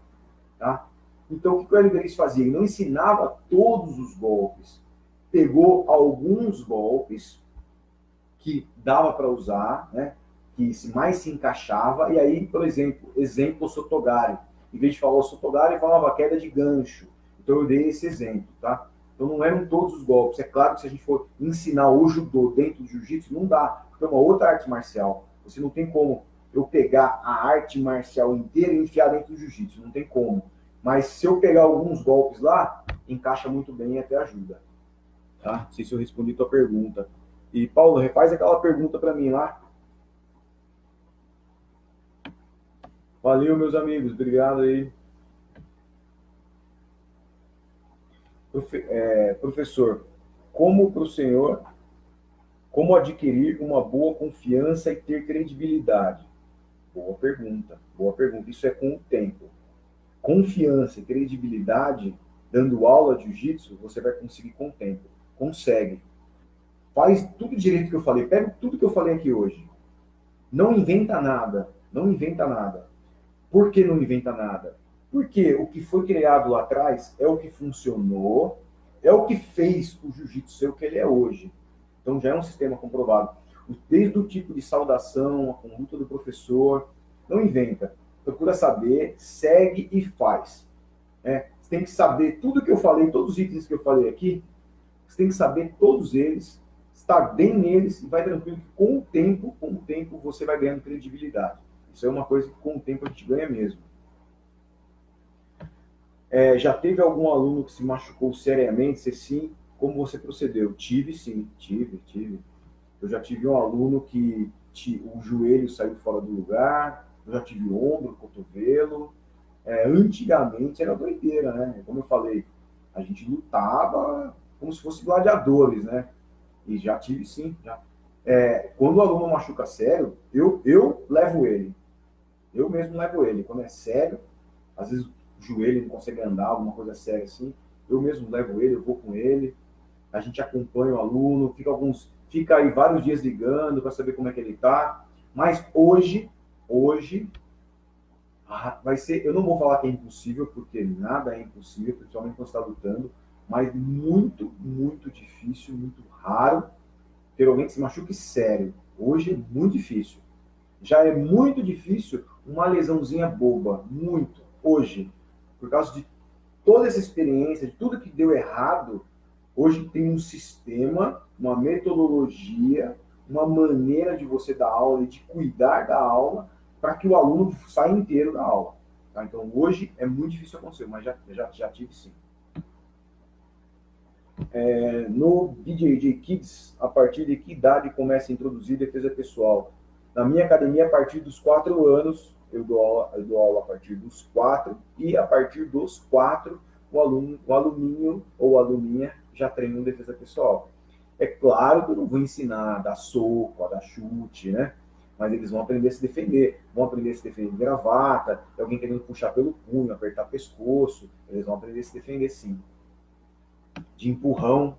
Tá? Então, o que o Hélio Gracie fazia? Ele não ensinava todos os golpes. Pegou alguns golpes que dava para usar, né? Que mais se encaixava, e aí, por exemplo, o Sotogari. Em vez de falar o Sotogari, ele falava queda de gancho. Então eu dei esse exemplo, tá? Então não eram todos os golpes. É claro que se a gente for ensinar o judô dentro do jiu-jitsu, não dá, porque é uma outra arte marcial. Você não tem como eu pegar a arte marcial inteira e enfiar dentro do jiu-jitsu, não tem como. Mas se eu pegar alguns golpes lá, encaixa muito bem e até ajuda. Tá? Não sei se eu respondi a tua pergunta. E Paulo, refaz aquela pergunta para mim lá. Valeu, meus amigos. Obrigado aí. Professor, como para o senhor, como adquirir uma boa confiança e ter credibilidade? Boa pergunta, boa pergunta. Isso é com o tempo. Confiança e credibilidade, dando aula de jiu-jitsu, você vai conseguir com o tempo. Consegue. Faz tudo direito que eu falei. Pega tudo que eu falei aqui hoje. Não inventa nada. Não inventa nada. Por que não inventa nada? Porque o que foi criado lá atrás é o que funcionou, é o que fez o jiu-jitsu ser o que ele é hoje. Então já é um sistema comprovado. Desde o tipo de saudação, a conduta do professor, não inventa. Procura saber, segue e faz. Você tem que saber tudo que eu falei, todos os itens que eu falei aqui, você tem que saber todos eles, estar bem neles e vai tranquilo que com o tempo você vai ganhando credibilidade. Isso é uma coisa que com o tempo a gente ganha mesmo. Já teve algum aluno que se machucou seriamente? Se sim, como você procedeu? Tive sim, tive. Eu já tive um aluno que o joelho saiu fora do lugar, eu já tive ombro, cotovelo. Antigamente era doideira, né? Como eu falei, a gente lutava como se fosse gladiadores, né? E já tive sim. Já. Quando o aluno machuca sério, eu levo ele. Eu mesmo levo ele. Quando é sério, às vezes o joelho não consegue andar, alguma coisa séria assim, eu mesmo levo ele, eu vou com ele, a gente acompanha o aluno, fica aí vários dias ligando para saber como é que ele está. Mas hoje vai ser, eu não vou falar que é impossível, porque nada é impossível, principalmente quando está lutando, mas muito, muito difícil, muito raro ter alguém que se machuque sério. Hoje é muito difícil. Já é muito difícil uma lesãozinha boba, muito, hoje. Por causa de toda essa experiência, de tudo que deu errado, hoje tem um sistema, uma metodologia, uma maneira de você dar aula e de cuidar da aula para que o aluno saia inteiro da aula. Tá? Então, hoje é muito difícil acontecer, mas já tive sim. No BJJ Kids, a partir de que idade começa a introduzir defesa pessoal? Na minha academia, a partir dos 4 anos, eu dou aula a partir dos 4, e a partir dos 4, o aluninho ou a aluninha já treina defesa pessoal. É claro que eu não vou ensinar a dar soco, a dar chute, né? Mas eles vão aprender a se defender, vão aprender a se defender de gravata, alguém querendo puxar pelo punho, apertar pescoço, eles vão aprender a se defender sim. De empurrão,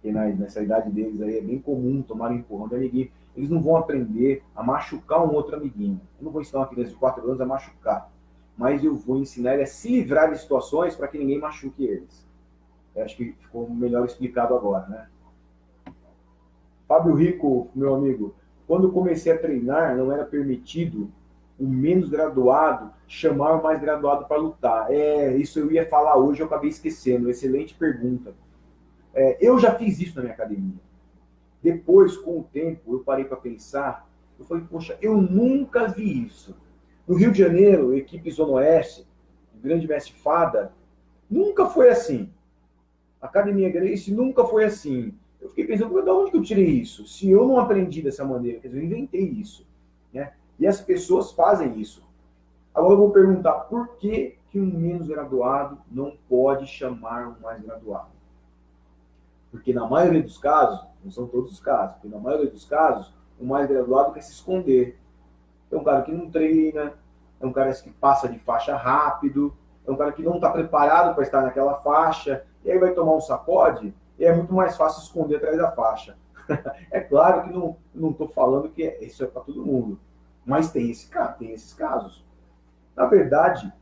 que nessa idade deles aí é bem comum tomar um empurrão de amiguinho. Eles não vão aprender a machucar um outro amiguinho. Eu não vou ensinar uma criança de 4 anos a machucar, mas eu vou ensinar ele a se livrar de situações para que ninguém machuque eles. Eu acho que ficou melhor explicado agora, né? Fábio Rico, meu amigo, quando comecei a treinar, não era permitido o menos graduado chamar o mais graduado para lutar. Isso eu ia falar hoje, eu acabei esquecendo. Excelente pergunta. Eu já fiz isso na minha academia. Depois, com o tempo, eu parei para pensar, eu falei, poxa, eu nunca vi isso. No Rio de Janeiro, equipe Zona Oeste, o grande mestre Fada, nunca foi assim. A Academia Gracie nunca foi assim. Eu fiquei pensando, de onde que eu tirei isso? Se eu não aprendi dessa maneira, quer dizer, eu inventei isso. Né? E as pessoas fazem isso. Agora eu vou perguntar, por que, que um menos graduado não pode chamar um mais graduado? Porque na maioria dos casos, não são todos os casos, porque na maioria dos casos, o mais graduado quer se esconder. É um cara que não treina, é um cara que passa de faixa rápido, é um cara que não está preparado para estar naquela faixa, e aí vai tomar um sacode, e é muito mais fácil esconder atrás da faixa. É claro que não estou falando que isso é para todo mundo, mas tem esses casos. Na verdade,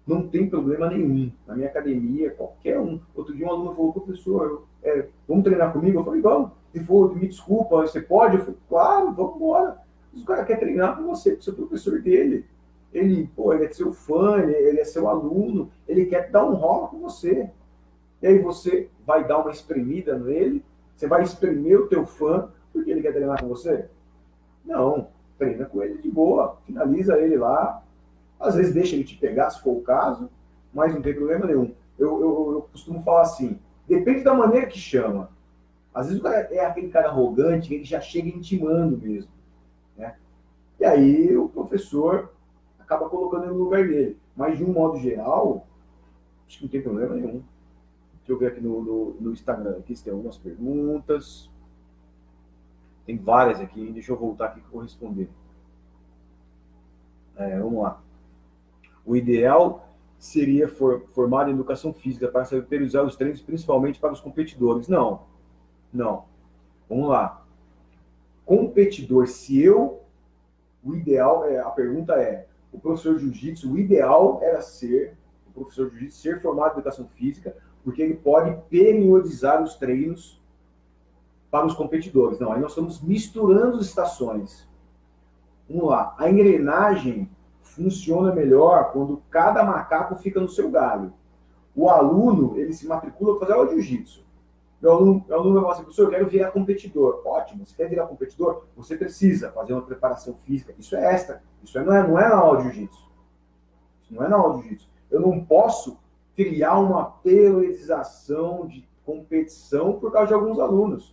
não tem problema nenhum. Na minha academia, qualquer um. Outro dia um aluno falou, professor, vamos treinar comigo? Eu falei, vamos. Ele falou, me desculpa, você pode? Eu falei, claro, vamos embora. Mas o cara quer treinar com você, com o seu professor dele. Ele é seu fã, ele é seu aluno, ele quer dar um rola com você. E aí você vai dar uma espremida nele, você vai espremer o teu fã, porque ele quer treinar com você? Não, treina com ele de boa, finaliza ele lá, às vezes deixa ele te pegar, se for o caso, mas não tem problema nenhum. Eu costumo falar assim, depende da maneira que chama. Às vezes o cara é aquele cara arrogante, ele já chega intimando mesmo. Né? E aí o professor acaba colocando ele no lugar dele. Mas de um modo geral, acho que não tem problema nenhum. Deixa eu ver aqui no Instagram, aqui se tem algumas perguntas. Tem várias aqui, deixa eu voltar aqui que eu vou responder. Vamos lá. O ideal seria formar em educação física para saber periodizar os treinos, principalmente para os competidores. Não, não. Vamos lá. Competidor, o ideal, a pergunta é, o professor de jiu-jitsu, o ideal era o professor de jiu-jitsu ser formado em educação física, porque ele pode periodizar os treinos para os competidores. Não, aí nós estamos misturando as estações. Vamos lá. A engrenagem funciona melhor quando cada macaco fica no seu galho. O aluno, ele se matricula para fazer aula de jiu-jitsu. Meu aluno vai falar assim, professor, eu quero virar competidor. Ótimo, você quer virar competidor? Você precisa fazer uma preparação física. Isso é extra. Isso não é na aula de jiu-jitsu. Isso não é na aula de jiu-jitsu. Eu não posso criar uma periodização de competição por causa de alguns alunos.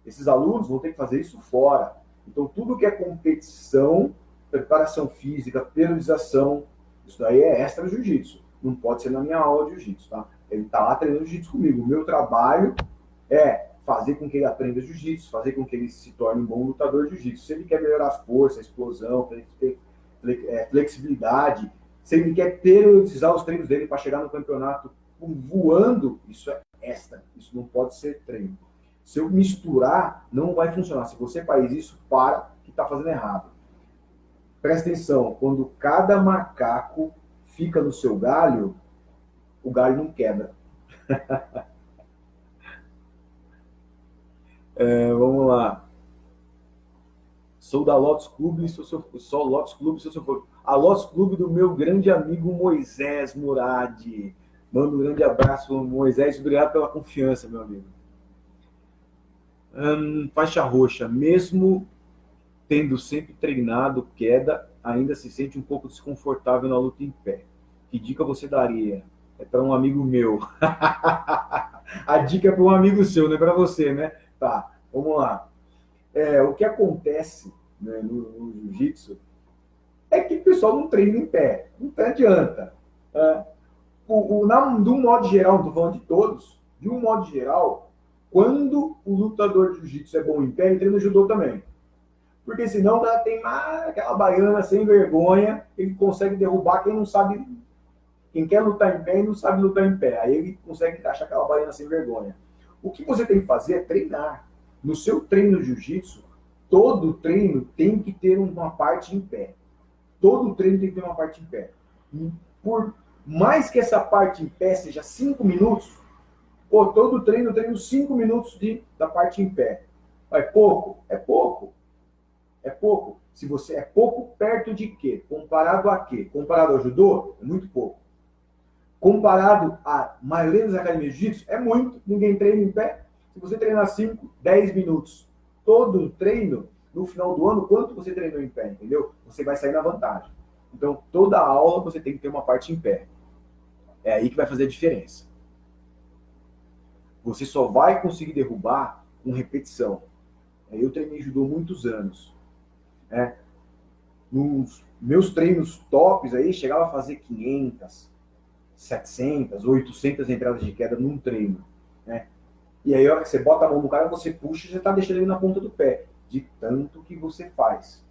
Esses alunos vão ter que fazer isso fora. Então, tudo que é competição, preparação física, periodização, isso daí é extra jiu-jitsu. Não pode ser na minha aula de jiu-jitsu, tá? Ele está lá treinando jiu-jitsu comigo. O meu trabalho é fazer com que ele aprenda jiu-jitsu, fazer com que ele se torne um bom lutador de jiu-jitsu. Se ele quer melhorar a força, a explosão, flexibilidade, se ele quer periodizar os treinos dele para chegar no campeonato voando, isso é extra. Isso não pode ser treino. Se eu misturar, não vai funcionar. Se você faz isso, para que está fazendo errado. Presta atenção, quando cada macaco fica no seu galho, o galho não quebra. Vamos lá. Sou da Lotus Clube, sou Lotus Clube, sou seu fã. A Lotus Clube do meu grande amigo Moisés Murad. Mando um grande abraço, Moisés. Obrigado pela confiança, meu amigo. Faixa roxa, mesmo tendo sempre treinado queda, ainda se sente um pouco desconfortável na luta em pé. Que dica você daria? É para um amigo meu. A dica é para um amigo seu, não é para você, né? Tá, vamos lá. O que acontece, né, no jiu-jitsu é que o pessoal não treina em pé. Não adianta. De um modo geral, não estou falando de todos, de um modo geral, quando o lutador de jiu-jitsu é bom em pé, ele treina judô também. Porque senão ela tem aquela baiana sem vergonha, ele consegue derrubar quem não sabe, quem quer lutar em pé e não sabe lutar em pé. Aí ele consegue encaixar aquela baiana sem vergonha. O que você tem que fazer é treinar. No seu treino de jiu-jitsu, todo treino tem que ter uma parte em pé. Todo treino tem que ter uma parte em pé. Por mais que essa parte em pé seja 5 minutos, todo treino eu treino 5 minutos da parte em pé. É pouco? É pouco. É pouco. Se você é pouco perto de quê? Comparado a quê? Comparado ao judô, é muito pouco. Comparado a maioria das academias de jiu-jitsu, é muito. Ninguém treina em pé. Se você treinar 5, 10 minutos todo treino, no final do ano, quanto você treinou em pé, entendeu? Você vai sair na vantagem. Então, toda aula você tem que ter uma parte em pé. É aí que vai fazer a diferença. Você só vai conseguir derrubar com repetição. Eu treinei judô muitos anos. Nos meus treinos tops aí, chegava a fazer 500, 700, 800 entradas de queda num treino. E aí, a hora que você bota a mão no cara, você puxa e você está deixando ele na ponta do pé, de tanto que você faz.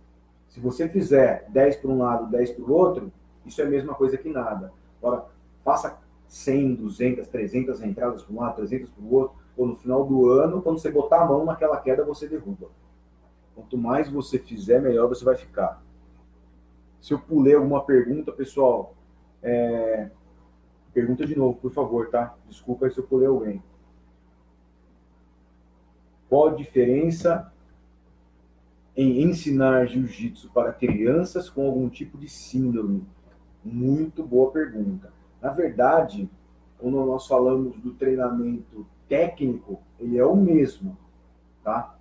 Se você fizer 10 para um lado, 10 para o outro, isso é a mesma coisa que nada. Agora, faça 100, 200, 300 entradas para um lado, 300 para o outro, ou no final do ano, quando você botar a mão naquela queda, você derruba. Quanto mais você fizer, melhor você vai ficar. Se eu pulei alguma pergunta, pessoal, pergunta de novo, por favor, tá? Desculpa aí se eu pulei alguém. Qual a diferença em ensinar jiu-jitsu para crianças com algum tipo de síndrome? Muito boa pergunta. Na verdade, quando nós falamos do treinamento técnico, ele é o mesmo, tá?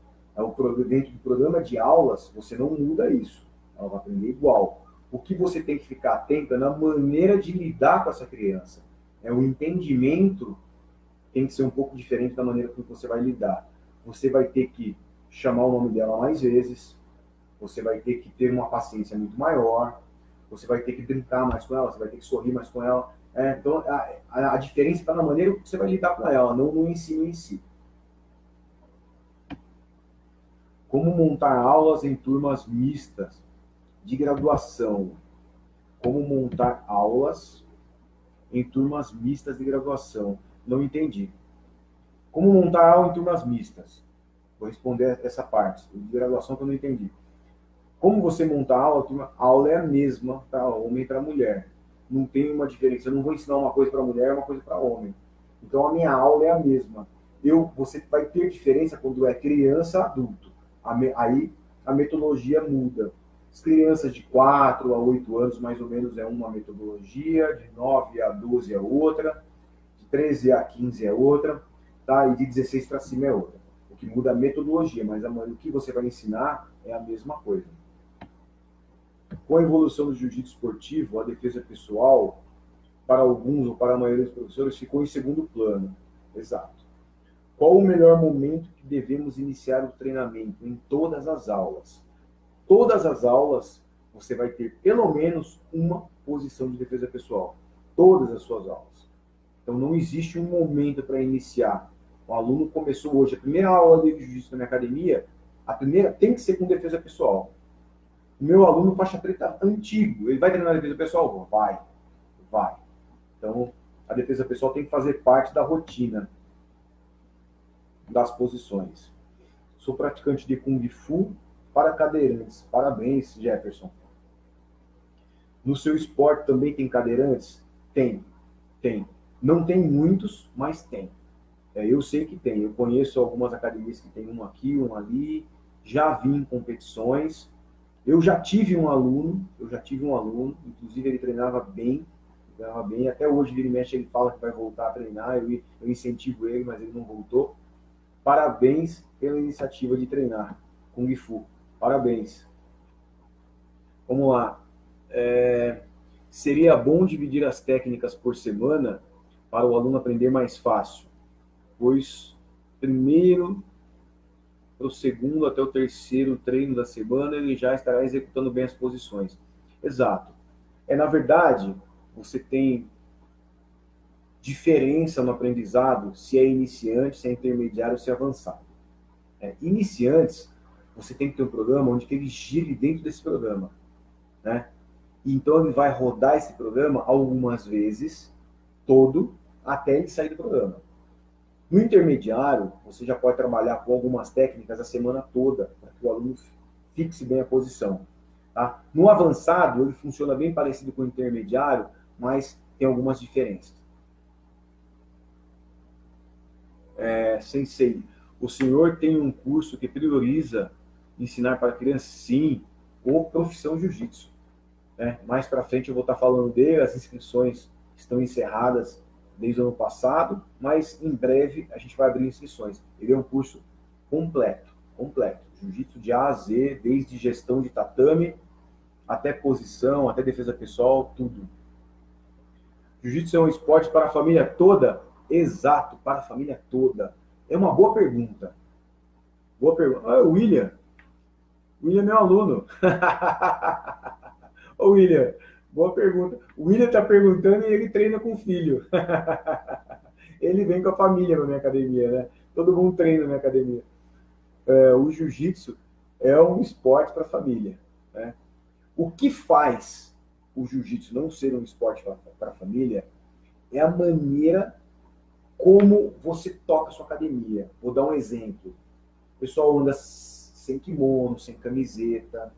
Dentro do programa de aulas, você não muda isso. Ela vai aprender igual. O que você tem que ficar atento é na maneira de lidar com essa criança. O entendimento tem que ser um pouco diferente da maneira como você vai lidar. Você vai ter que chamar o nome dela mais vezes, você vai ter que ter uma paciência muito maior, você vai ter que brincar mais com ela, você vai ter que sorrir mais com ela. Então, a diferença está na maneira que você vai lidar com ela, não no ensino em si. Como montar aulas em turmas mistas de graduação? Como montar aulas em turmas mistas de graduação? Não entendi. Como montar aula em turmas mistas? Vou responder essa parte de graduação que eu não entendi. Como você monta a aula? A aula é a mesma para homem e para mulher. Não tem uma diferença. Eu não vou ensinar uma coisa para mulher e uma coisa para homem. Então a minha aula é a mesma. Você vai ter diferença quando é criança adulto. Aí a metodologia muda. As crianças de 4 a 8 anos, mais ou menos, é uma metodologia, de 9 a 12 é outra, de 13 a 15 é outra, tá? E de 16 para cima é outra. O que muda é a metodologia, mas o que você vai ensinar é a mesma coisa. Com a evolução do jiu-jitsu esportivo, a defesa pessoal, para alguns ou para a maioria dos professores, ficou em segundo plano. Exato. Qual o melhor momento que devemos iniciar o treinamento? Em todas as aulas. Todas as aulas, você vai ter pelo menos uma posição de defesa pessoal. Todas as suas aulas. Então, não existe um momento para iniciar. O aluno começou hoje, a primeira aula de jiu-jitsu na minha academia, a primeira tem que ser com defesa pessoal. O meu aluno faixa preta antigo, ele vai treinar a defesa pessoal? Vai. Então, a defesa pessoal tem que fazer parte da rotina das posições. Sou praticante de Kung Fu para cadeirantes. Parabéns, Jefferson. No seu esporte também tem cadeirantes? Tem. Não tem muitos, mas tem. Eu sei que tem. Eu conheço algumas academias que tem um aqui, um ali. Já vi em competições. Eu já tive um aluno, inclusive ele treinava bem, até hoje ele mexe, ele fala que vai voltar a treinar, eu incentivo ele, mas ele não voltou. Parabéns pela iniciativa de treinar Kung Fu, parabéns. Vamos lá. Seria bom dividir as técnicas por semana para o aluno aprender mais fácil, pois primeiro para o segundo até o terceiro treino da semana, ele já estará executando bem as posições. Exato. Na verdade, você tem diferença no aprendizado se é iniciante, se é intermediário, se é avançado. Iniciantes, você tem que ter um programa onde ele gire dentro desse programa, né? Então ele vai rodar esse programa algumas vezes, todo, até ele sair do programa. No intermediário, você já pode trabalhar com algumas técnicas a semana toda, para que o aluno fixe bem a posição. Tá? No avançado, ele funciona bem parecido com o intermediário, mas tem algumas diferenças. Sensei, o senhor tem um curso que prioriza ensinar para crianças? Sim, ou profissão jiu-jitsu. Mais para frente eu vou estar falando dele, as inscrições estão encerradas desde o ano passado, mas em breve a gente vai abrir inscrições. Ele é um curso completo. Jiu-jitsu de A a Z, desde gestão de tatame, até posição, até defesa pessoal, tudo. Jiu-jitsu é um esporte para a família toda? Exato, para a família toda. É uma boa pergunta. William é meu aluno. Ô, William, boa pergunta. O William está perguntando e ele treina com o filho. Ele vem com a família na minha academia, né? Todo mundo treina na minha academia. O jiu-jitsu é um esporte para a família, né? O que faz o jiu-jitsu não ser um esporte para a família é a maneira como você toca a sua academia. Vou dar um exemplo. O pessoal anda sem kimono, sem camiseta,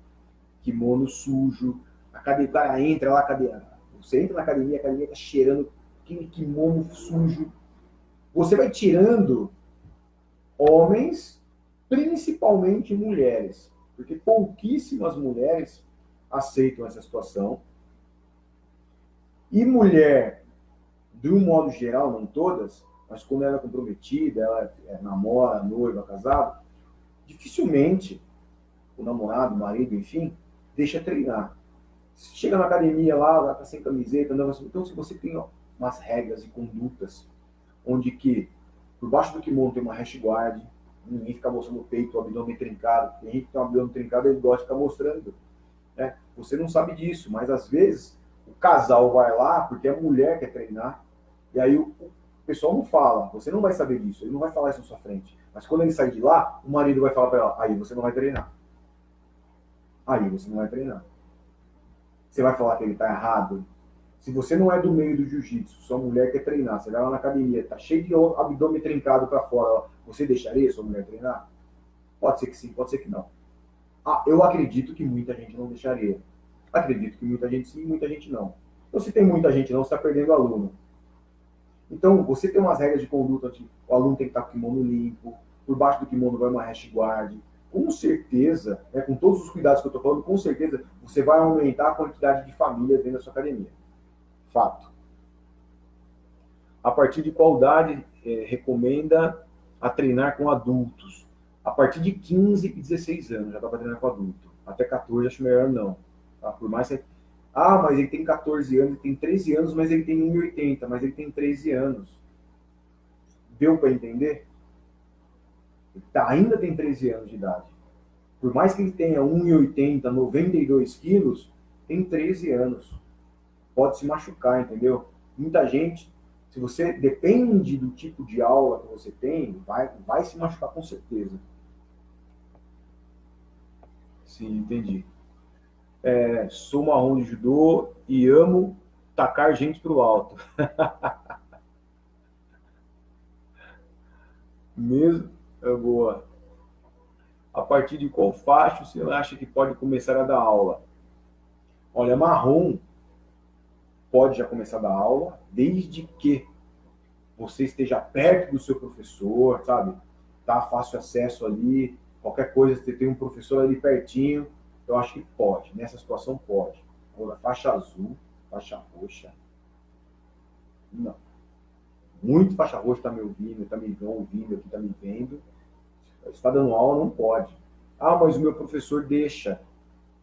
kimono sujo. O cara entra lá, você entra na academia, a academia está cheirando aquele kimono sujo. Você vai tirando homens, principalmente mulheres, porque pouquíssimas mulheres aceitam essa situação. E mulher, de um modo geral, não todas, mas quando ela é comprometida, ela namora, noiva, casada, dificilmente o namorado, o marido, enfim, deixa treinar. Se chega na academia lá tá sem camiseta, não, então se você tem umas regras e condutas, onde que por baixo do kimono tem uma hash guard, ninguém fica mostrando o peito, o abdômen trincado, tem gente que tem um abdômen trincado, ele gosta de ficar mostrando. Você não sabe disso, mas às vezes O casal vai lá porque a mulher quer treinar, e aí o pessoal não fala, você não vai saber disso, ele não vai falar isso na sua frente. Mas quando ele sair de lá, o marido vai falar para ela, aí você não vai treinar. Aí você não vai treinar. Você vai falar que ele está errado? Se você não é do meio do jiu-jitsu, sua mulher quer treinar, você vai lá na academia, tá cheio de abdômen trincado para fora, você deixaria sua mulher treinar? Pode ser que sim, pode ser que não. Ah, eu acredito que muita gente não deixaria. Acredito que muita gente sim, muita gente não. Então, se tem muita gente não, você está perdendo aluno. Então, você tem umas regras de conduta, tipo, o aluno tem que estar com o kimono limpo, por baixo do kimono vai uma hash guard. Com certeza, né, com todos os cuidados que eu estou falando, com certeza você vai aumentar a quantidade de famílias dentro da sua academia. Fato. A partir de qual idade recomenda a treinar com adultos? A partir de 15 e 16 anos já dá para treinar com adulto. Até 14 acho melhor não. Tá? Por mais que... Ah, mas ele tem 14 anos, ele tem 13 anos, mas ele tem 1,80, mas ele tem 13 anos. Deu para entender? Ainda tem 13 anos de idade. Por mais que ele tenha 1,80, 92 quilos, tem 13 anos. Pode se machucar, entendeu? Muita gente, se você depende do tipo de aula que você tem, vai se machucar com certeza. Sim, entendi. Sou marrom de judô e amo tacar gente pro alto. Mesmo? É boa. A partir de qual faixa você acha que pode começar a dar aula? Olha, marrom pode já começar a dar aula, desde que você esteja perto do seu professor, sabe? Tá fácil acesso ali, qualquer coisa, você tem um professor ali pertinho, eu acho que pode, nessa situação pode. Agora, faixa azul, faixa roxa, não. Muito faixa roxa está me ouvindo, está me ouvindo, aqui está me vendo. Está dando aula, não pode. Ah, mas o meu professor deixa.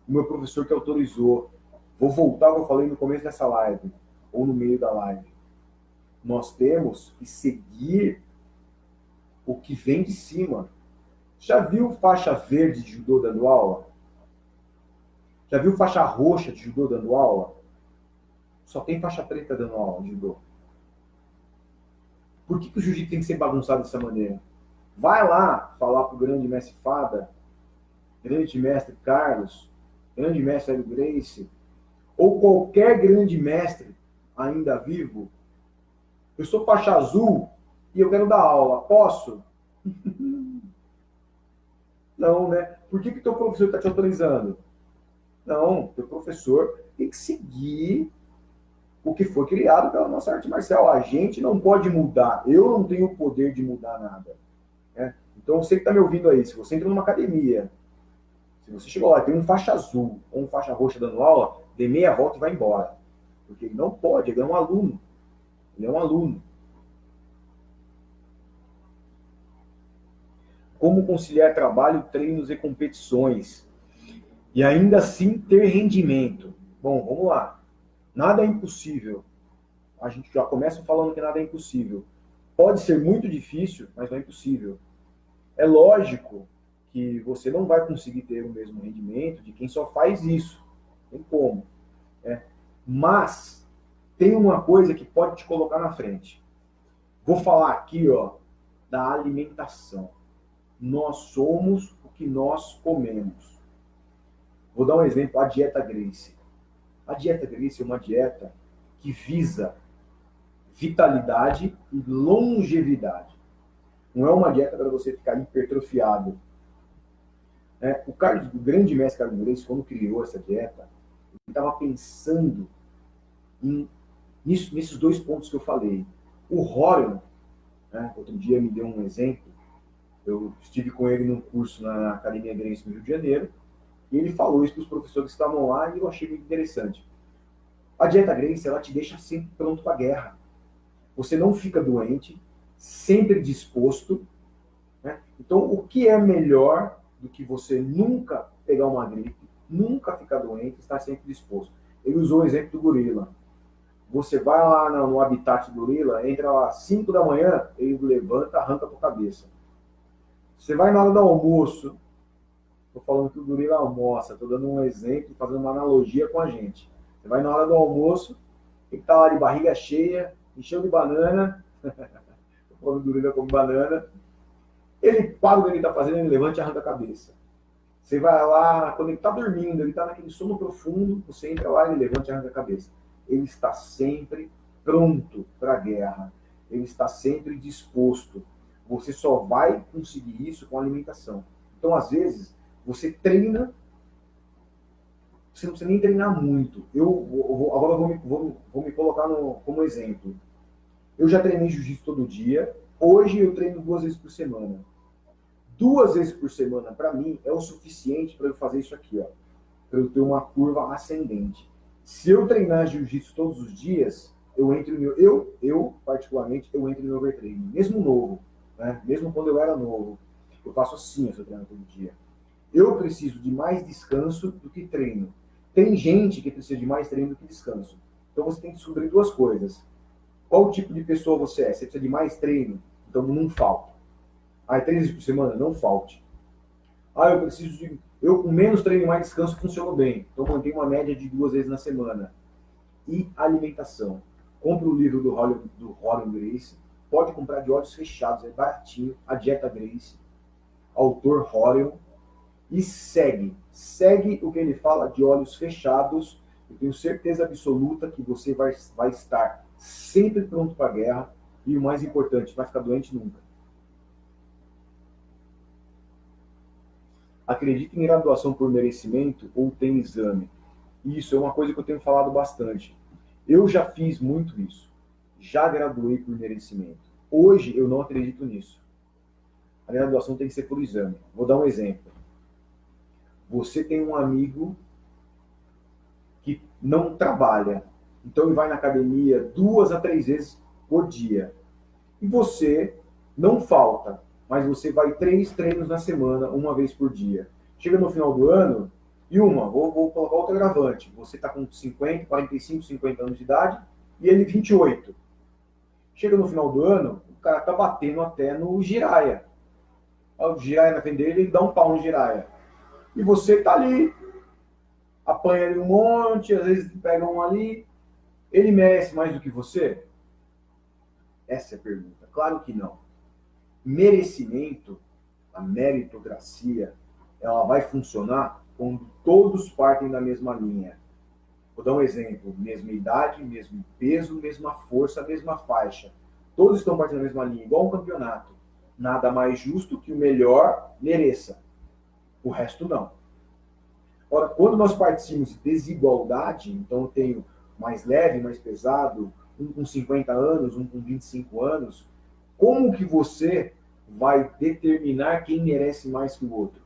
O meu professor que autorizou. Vou voltar ao que eu falei no começo dessa live, ou no meio da live. Nós temos que seguir o que vem de cima. Já viu faixa verde de judô dando aula? Já viu faixa roxa de judô dando aula? Só tem faixa preta dando aula de judô. Por que o jiu-jitsu tem que ser bagunçado dessa maneira? Vai lá falar pro grande mestre Fada, grande mestre Carlos, grande mestre Hélio Gracie, ou qualquer grande mestre ainda vivo. Eu sou faixa azul e eu quero dar aula. Posso? Não, né? Por que teu professor está te autorizando? Não, teu professor tem que seguir o que foi criado pela nossa arte marcial. A gente não pode mudar. Eu não tenho o poder de mudar nada. Né? Então, você que está me ouvindo aí, se você entra numa academia, se você chegou lá e tem um faixa azul ou um faixa roxa dando aula, dê meia volta e vai embora. Porque ele não pode, ele é um aluno. Ele é um aluno. Como conciliar trabalho, treinos e competições e ainda assim ter rendimento? Bom, vamos lá. Nada é impossível. A gente já começa falando que nada é impossível. Pode ser muito difícil, mas não é impossível. É lógico que você não vai conseguir ter o mesmo rendimento de quem só faz isso. Tem como. Né? Mas tem uma coisa que pode te colocar na frente. Vou falar aqui, ó, da alimentação. Nós somos o que nós comemos. Vou dar um exemplo, a dieta Gracie. A dieta Gracie é uma dieta que visa vitalidade e longevidade. Não é uma dieta para você ficar hipertrofiado. O grande mestre Carlos Gracie, quando criou essa dieta, ele estava pensando nesses dois pontos que eu falei. O Rorion, outro dia me deu um exemplo, eu estive com ele num curso na Academia Gracie no Rio de Janeiro, e ele falou isso para os professores que estavam lá, e eu achei muito interessante. A dieta Gracie, ela te deixa sempre pronto para a guerra. Você não fica doente, sempre disposto. Né? Então, o que é melhor do que você nunca pegar uma gripe, nunca ficar doente, estar sempre disposto? Ele usou o exemplo do gorila. Você vai lá no habitat do gorila, entra lá às 5 da manhã, ele levanta, arranca a tua cabeça. Você vai na hora do almoço, estou falando que o gorila almoça, estou dando um exemplo, fazendo uma analogia com a gente. Você vai na hora do almoço, ele tá lá de barriga cheia, encheu de banana, o gorila come banana, ele para o que ele está fazendo, ele levanta e arranca a cabeça. Você vai lá, quando ele está dormindo, ele está naquele sono profundo, você entra lá e ele levanta e arranca a cabeça. Ele está sempre pronto para a guerra. Ele está sempre disposto. Você só vai conseguir isso com alimentação. Então, às vezes, você treina, você não precisa nem treinar muito. Agora vou me colocar como exemplo. Eu já treinei jiu-jitsu todo dia. Hoje eu treino 2 vezes por semana. 2 vezes por semana, para mim, é o suficiente para eu fazer isso aqui, ó. Para eu ter uma curva ascendente. Se eu treinar jiu-jitsu todos os dias, eu entro no eu particularmente, eu entro no overtraining. Mesmo novo, né? Mesmo quando eu era novo. Eu faço assim, eu treino todo dia. Eu preciso de mais descanso do que treino. Tem gente que precisa de mais treino do que descanso. Então você tem que descobrir 2 coisas. Qual tipo de pessoa você é? Você precisa de mais treino? Então não falta. 3 vezes por semana? Não falte. Eu preciso de... Eu com menos treino e mais descanso funciono bem. Então mantenho uma média de 2 vezes na semana. E alimentação. Compre o livro do Horan Gracie. Pode comprar de olhos fechados, é baratinho. A Dieta Gracie. Autor Horan. E segue. Segue o que ele fala de olhos fechados. Eu tenho certeza absoluta que você vai estar sempre pronto para a guerra. E o mais importante, vai ficar doente nunca. Acredita em graduação por merecimento ou tem exame? Isso é uma coisa que eu tenho falado bastante. Eu já fiz muito isso. Já graduei por merecimento. Hoje eu não acredito nisso. A graduação tem que ser por exame. Vou dar um exemplo. Você tem um amigo que não trabalha, então ele vai na academia 2 a 3 vezes por dia. E você não falta, mas você vai 3 treinos na semana, 1 vez por dia. Chega no final do ano, e vou colocar outro agravante. Você está com 50, 45, 50 anos de idade, e ele 28. Chega no final do ano, o cara tá batendo até no giraia. O giraia na frente dele, ele dá um pau no giraia. E você tá ali, apanha ele um monte, às vezes pega um ali. Ele merece mais do que você? Essa é a pergunta. Claro que não. Merecimento, a meritocracia, ela vai funcionar quando todos partem da mesma linha. Vou dar um exemplo. Mesma idade, mesmo peso, mesma força, mesma faixa. Todos estão partindo da mesma linha, igual um campeonato. Nada mais justo que o melhor mereça. O resto não. Ora, quando nós partimos de desigualdade, então eu tenho mais leve, mais pesado, um com 50 anos, um com 25 anos, como que você vai determinar quem merece mais que o outro?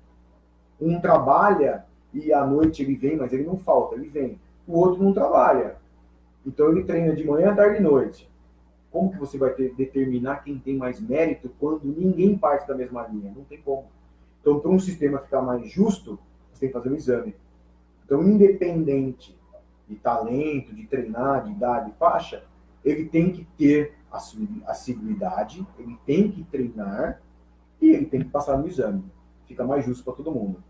Um trabalha e à noite ele vem, mas ele não falta, ele vem. O outro não trabalha. Então ele treina de manhã, tarde e noite. Como que você vai determinar quem tem mais mérito quando ninguém parte da mesma linha? Não tem como. Então, para um sistema ficar mais justo, você tem que fazer um exame. Então, independente de talento, de treinar, de idade, faixa, ele tem que ter assiduidade, ele tem que treinar e ele tem que passar no exame. Fica mais justo para todo mundo.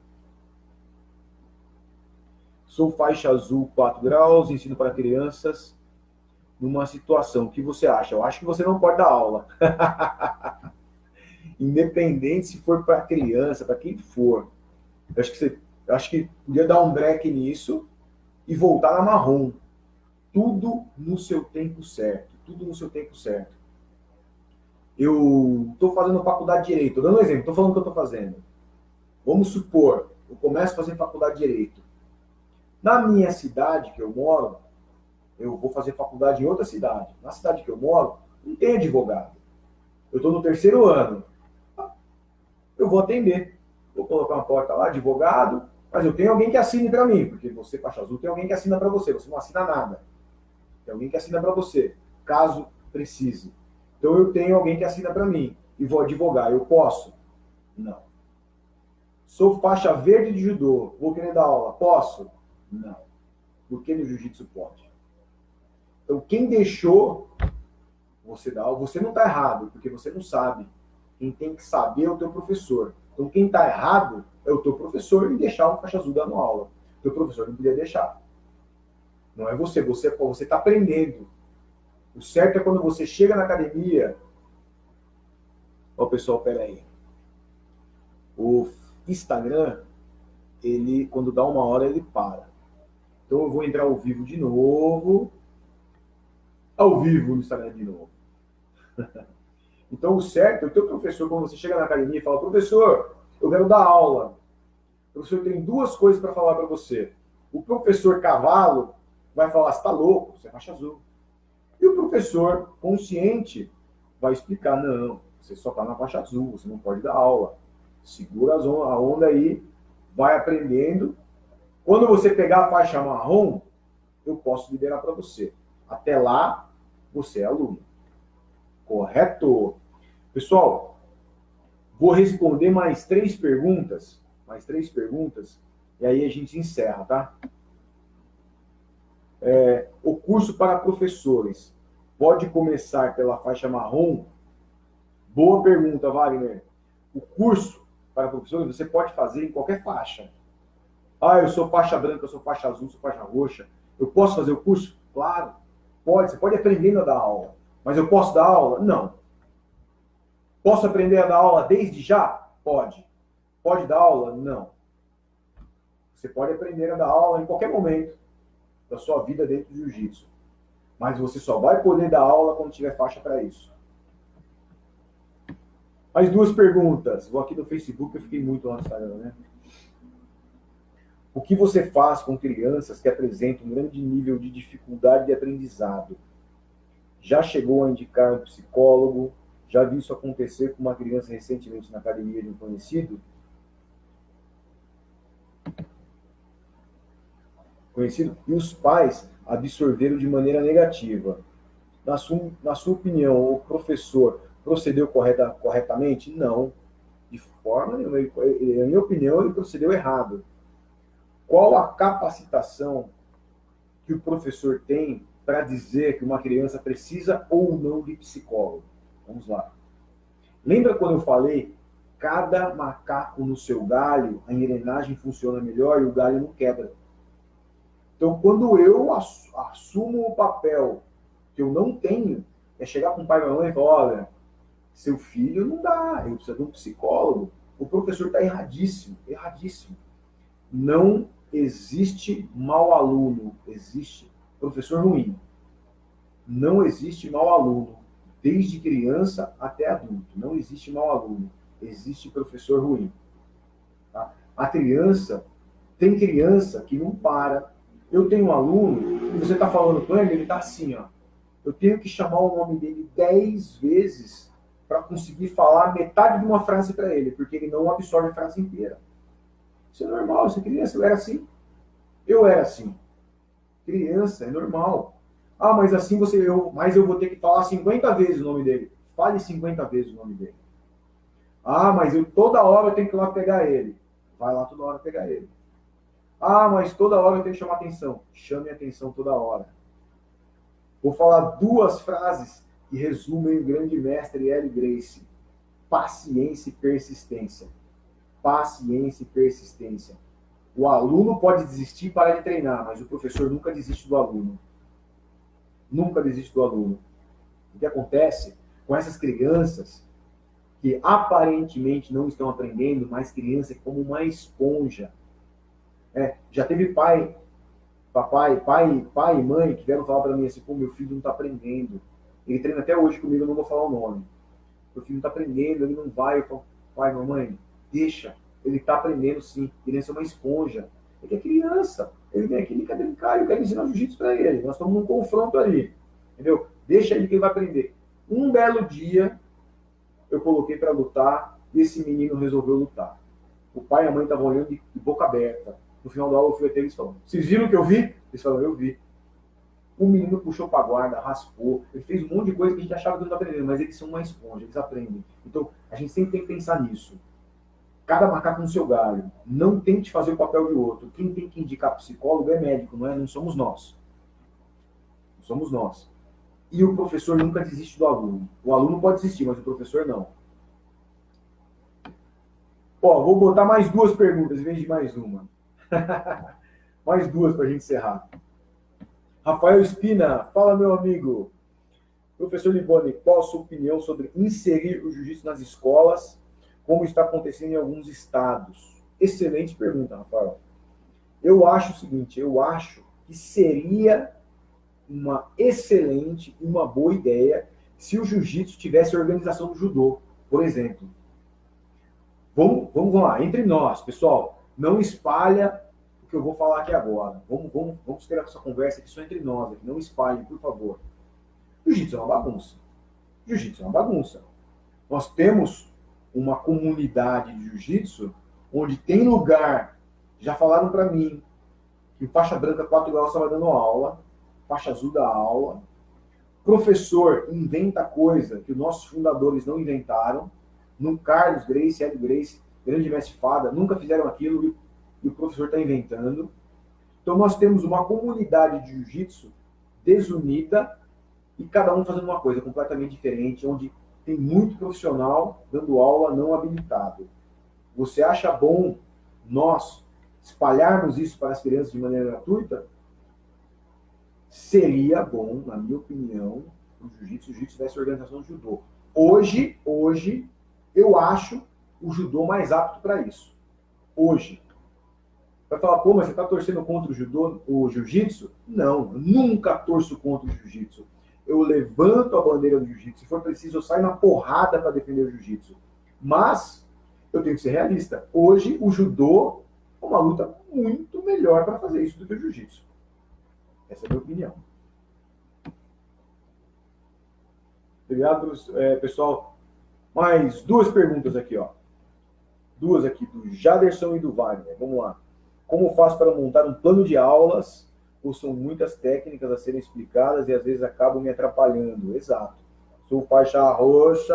Sou faixa azul 4 graus, ensino para crianças numa situação. O que você acha? Eu acho que você não pode dar aula. Independente se for para criança, para quem for. Eu acho que podia dar um break nisso e voltar na marrom. Tudo no seu tempo certo. Tudo no seu tempo certo. Eu estou fazendo faculdade de Direito. Estou dando um exemplo, estou falando o que eu estou fazendo. Vamos supor, eu começo a fazer faculdade de Direito. Na minha cidade que eu moro, eu vou fazer faculdade em outra cidade. Na cidade que eu moro, não tem advogado. Eu estou no 3º ano. Eu vou atender. Vou colocar uma porta lá, advogado, mas eu tenho alguém que assine para mim, porque você, faixa azul, tem alguém que assina para você. Você não assina nada. Tem alguém que assina para você, caso precise. Então eu tenho alguém que assina para mim e vou advogar. Eu posso? Não. Sou faixa verde de judô. Vou querer dar aula. Posso? Não. Por que no jiu-jitsu pode? Então quem deixou você dar aula, você não está errado, porque você não sabe. Quem tem que saber é o teu professor. Então quem está errado é o teu professor em deixar o faixa azul dando aula. O teu professor não podia deixar. Não é você está aprendendo. O certo é quando você chega na academia. Ó, pessoal, peraí. O Instagram, ele, quando dá uma hora, ele para. Então eu vou entrar ao vivo de novo. Ao vivo no Instagram de novo. Então o certo, o teu professor, quando você chega na academia e fala, professor, eu quero dar aula. O professor tem duas coisas para falar para você. O professor cavalo vai falar, você está louco, você é faixa azul. E o professor consciente vai explicar, não, você só está na faixa azul, você não pode dar aula. Segura a onda aí, vai aprendendo. Quando você pegar a faixa marrom, eu posso liberar para você. Até lá, você é aluno. Correto? Pessoal, vou responder mais três perguntas, e aí a gente encerra, tá? O curso para professores pode começar pela faixa marrom? Boa pergunta, Wagner. O curso para professores você pode fazer em qualquer faixa. Ah, eu sou faixa branca, eu sou faixa azul, eu sou faixa roxa. Eu posso fazer o curso? Claro, pode. Você pode aprender a dar aula. Mas eu posso dar aula? Não. Posso aprender a dar aula desde já? Pode. Pode dar aula? Não. Você pode aprender a dar aula em qualquer momento da sua vida dentro do jiu-jitsu. Mas você só vai poder dar aula quando tiver faixa para isso. Mais duas perguntas. Vou aqui no Facebook, eu fiquei muito lá no Instagram, né? O que você faz com crianças que apresentam um grande nível de dificuldade de aprendizado? Já chegou a indicar um psicólogo? Já vi isso acontecer com uma criança recentemente na academia de um conhecido? E os pais absorveram de maneira negativa. Na sua opinião, o professor procedeu corretamente? Não. De forma nenhuma. Na minha opinião, ele procedeu errado. Qual a capacitação que o professor tem para dizer que uma criança precisa ou não de psicólogo? Vamos lá. Lembra quando eu falei, cada macaco no seu galho, a engrenagem funciona melhor e o galho não quebra. Então, quando eu assumo o papel que eu não tenho, é chegar com o pai e a mãe e falar, olha, seu filho não dá, ele precisa de um psicólogo. O professor está erradíssimo, erradíssimo. Não existe mau aluno, existe professor ruim. Não existe mau aluno, desde criança até adulto. Não existe mau aluno, existe professor ruim. Tá? Tem criança que não para. Eu tenho um aluno, e você está falando com ele está assim, ó. Eu tenho que chamar o nome dele 10 vezes para conseguir falar metade de uma frase para ele, porque ele não absorve a frase inteira. Isso é normal, isso é criança, eu era assim. Eu era assim. Criança, é normal. Ah, mas assim mas eu vou ter que falar 50 vezes o nome dele. Fale 50 vezes o nome dele. Ah, mas toda hora eu tenho que ir lá pegar ele. Vai lá toda hora pegar ele. Ah, mas toda hora eu tenho que chamar atenção. Chame a atenção toda hora. Vou falar duas frases que resumem o grande mestre Hélio Gracie. Paciência e persistência. Paciência e persistência. O aluno pode desistir e parar de treinar, mas o professor nunca desiste do aluno. Nunca desiste do aluno. O que acontece com essas crianças que aparentemente não estão aprendendo, mas criança é como uma esponja. Já teve pai e mãe que vieram falar para mim assim, pô, meu filho não está aprendendo. Ele treina até hoje comigo, eu não vou falar o nome. Meu filho não está aprendendo, ele não vai. Eu falo, pai, mamãe, deixa. Ele está aprendendo sim. Criança é uma esponja. Ele é criança. Ele vem aqui, ele quer brincar, eu quero ensinar jiu-jitsu para ele. Nós estamos num confronto ali. Entendeu? Deixa ele que ele vai aprender. Um belo dia, eu coloquei para lutar e esse menino resolveu lutar. O pai e a mãe estavam olhando de boca aberta. No final da aula, eu fui até eles falando, vocês viram o que eu vi? Eles falaram, eu vi. O menino puxou para a guarda, raspou, ele fez um monte de coisa que a gente achava que não estava aprendendo, mas eles são uma esponja, eles aprendem. Então, a gente sempre tem que pensar nisso. Cada macaco no seu galho. Não tente fazer o papel de outro. Quem tem que indicar psicólogo é médico, não somos nós. Não somos nós. E o professor nunca desiste do aluno. O aluno pode desistir, mas o professor não. Ó, vou botar mais duas perguntas em vez de mais uma. Mais duas para a gente encerrar. Rafael Espina, fala meu amigo. Professor Liboni, qual a sua opinião sobre inserir o jiu-jitsu nas escolas, como está acontecendo em alguns estados? Excelente pergunta, Rafael. Eu acho o seguinte, eu acho que seria uma excelente, uma boa ideia se o jiu-jitsu tivesse a organização do judô, por exemplo. Vamos lá, entre nós, pessoal, não espalha o que eu vou falar aqui agora. Vamos ter essa conversa aqui só entre nós, aqui. Não espalhe, por favor. Jiu-jitsu é uma bagunça. Jiu-jitsu é uma bagunça. Nós temos uma comunidade de jiu-jitsu onde tem lugar, já falaram para mim, que faixa branca 4 graus estava dando aula, faixa azul da aula, professor inventa coisa que os nossos fundadores não inventaram, no Carlos Gracie, Hélio Gracie, grande mestre Fada, nunca fizeram aquilo e o professor está inventando. Então nós temos uma comunidade de jiu-jitsu desunida e cada um fazendo uma coisa completamente diferente, onde tem muito profissional dando aula não habilitado. Você acha bom nós espalharmos isso para as crianças de maneira gratuita? Seria bom, na minha opinião, o jiu-jitsu tivesse organização de judô. Hoje, eu acho o judô mais apto para isso. Hoje. Vai falar, pô, mas você está torcendo contra o judô, o jiu-jitsu? Não, eu nunca torço contra o jiu-jitsu. Eu levanto a bandeira do jiu-jitsu. Se for preciso, eu saio na porrada para defender o jiu-jitsu. Mas eu tenho que ser realista. Hoje, o judô é uma luta muito melhor para fazer isso do que o jiu-jitsu. Essa é a minha opinião. Obrigado, pessoal. Mais duas perguntas aqui, ó. Duas aqui, do Jaderson e do Wagner. Vamos lá. Como faço para montar um plano de aulas? Ou são muitas técnicas a serem explicadas e às vezes acabam me atrapalhando? Exato. Sou faixa roxa,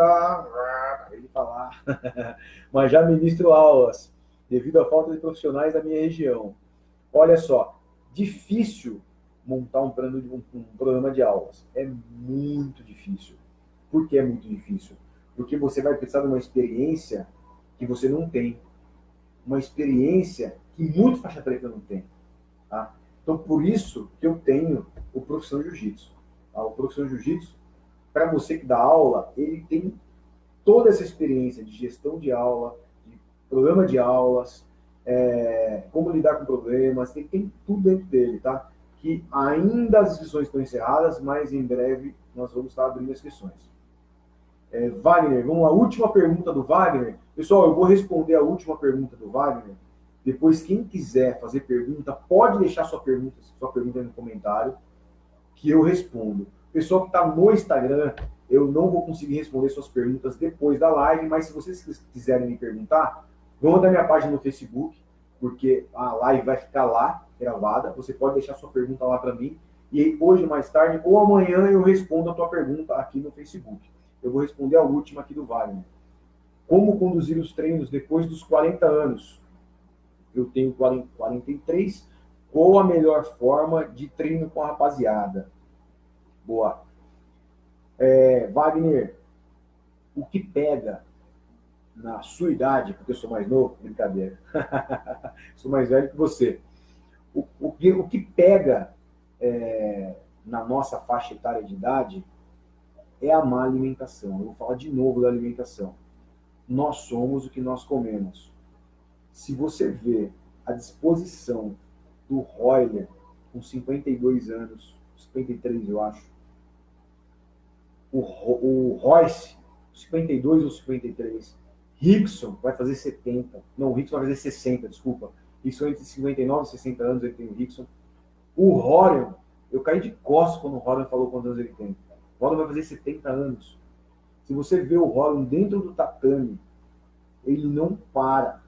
acabei de falar, mas já ministro aulas, devido à falta de profissionais da minha região. Olha só, difícil montar um programa de aulas. É muito difícil. Por que é muito difícil? Porque você vai precisar de uma experiência que você não tem. Uma experiência que muito faixa preta não tem. Tá? Então, por isso que eu tenho o Profissão Jiu-Jitsu. Tá? O Profissão Jiu-Jitsu, para você que dá aula, ele tem toda essa experiência de gestão de aula, de programa de aulas, como lidar com problemas, tem tudo dentro dele, tá? Que ainda as inscrições estão encerradas, mas em breve nós vamos estar abrindo as inscrições. Wagner, vamos à última pergunta do Wagner. Pessoal, eu vou responder a última pergunta do Wagner. Depois, quem quiser fazer pergunta, pode deixar sua pergunta no comentário, que eu respondo. Pessoal que está no Instagram, eu não vou conseguir responder suas perguntas depois da live, mas se vocês quiserem me perguntar, vão da minha página no Facebook, porque a live vai ficar lá, gravada. Você pode deixar sua pergunta lá para mim, e hoje, mais tarde, ou amanhã, eu respondo a tua pergunta aqui no Facebook. Eu vou responder a última aqui do Wagner. Como conduzir os treinos depois dos 40 anos? Eu tenho 43. Qual a melhor forma de treino com a rapaziada? Boa. Wagner, o que pega na sua idade, porque eu sou mais novo, brincadeira, sou mais velho que você, o que pega na nossa faixa etária de idade é a má alimentação. Eu vou falar de novo da alimentação. Nós somos o que nós comemos. Se você vê a disposição do Royler com 52 anos, 53 eu acho, o Royce, 52 ou 53, Rickson vai fazer 70, não, o Rickson vai fazer 60, desculpa, Rickson entre 59 e 60 anos ele tem o Rickson. O Rorion, eu caí de costas quando o Rorion falou quantos anos ele tem. O Rorion vai fazer 70 anos. Se você vê o Rorion dentro do tatame, ele não para.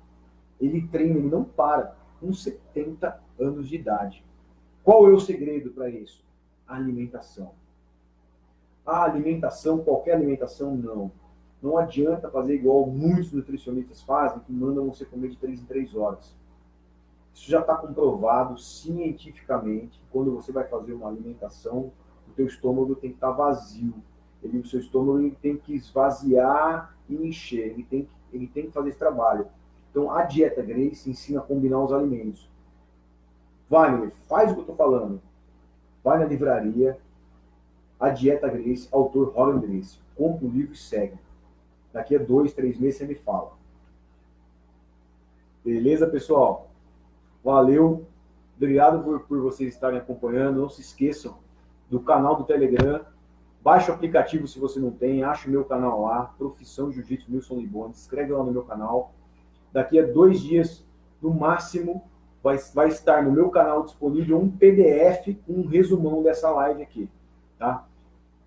Ele treina, ele não para. Com 70 anos de idade. Qual é o segredo para isso? A alimentação. A alimentação, qualquer alimentação, não. Não adianta fazer igual muitos nutricionistas fazem, que mandam você comer de 3 em 3 horas. Isso já está comprovado cientificamente. Quando você vai fazer uma alimentação, o teu estômago tem que estar vazio. O seu estômago tem que esvaziar e encher. Ele tem que fazer esse trabalho. Então, a dieta Gracie ensina a combinar os alimentos. Wagner, faz o que eu estou falando. vai na livraria, A Dieta Gracie, autor Roland Gracie. Compra o livro e segue. Daqui a 2, 3 meses você me fala. Beleza, pessoal? Valeu. Obrigado por vocês estarem acompanhando. Não se esqueçam do canal do Telegram. Baixe o aplicativo se você não tem. Ache o meu canal lá. Profissão Jiu-Jitsu Nilson Liboni. Se inscreve lá no meu canal. Daqui a 2 dias, no máximo, vai estar no meu canal disponível um PDF com um resumão dessa live aqui. Tá?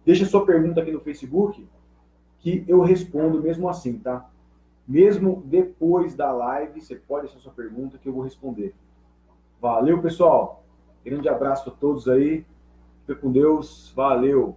Deixa sua pergunta aqui no Facebook que eu respondo mesmo assim, tá? Mesmo depois da live, você pode deixar sua pergunta que eu vou responder. Valeu, pessoal. Grande abraço a todos aí. Fica com Deus. Valeu.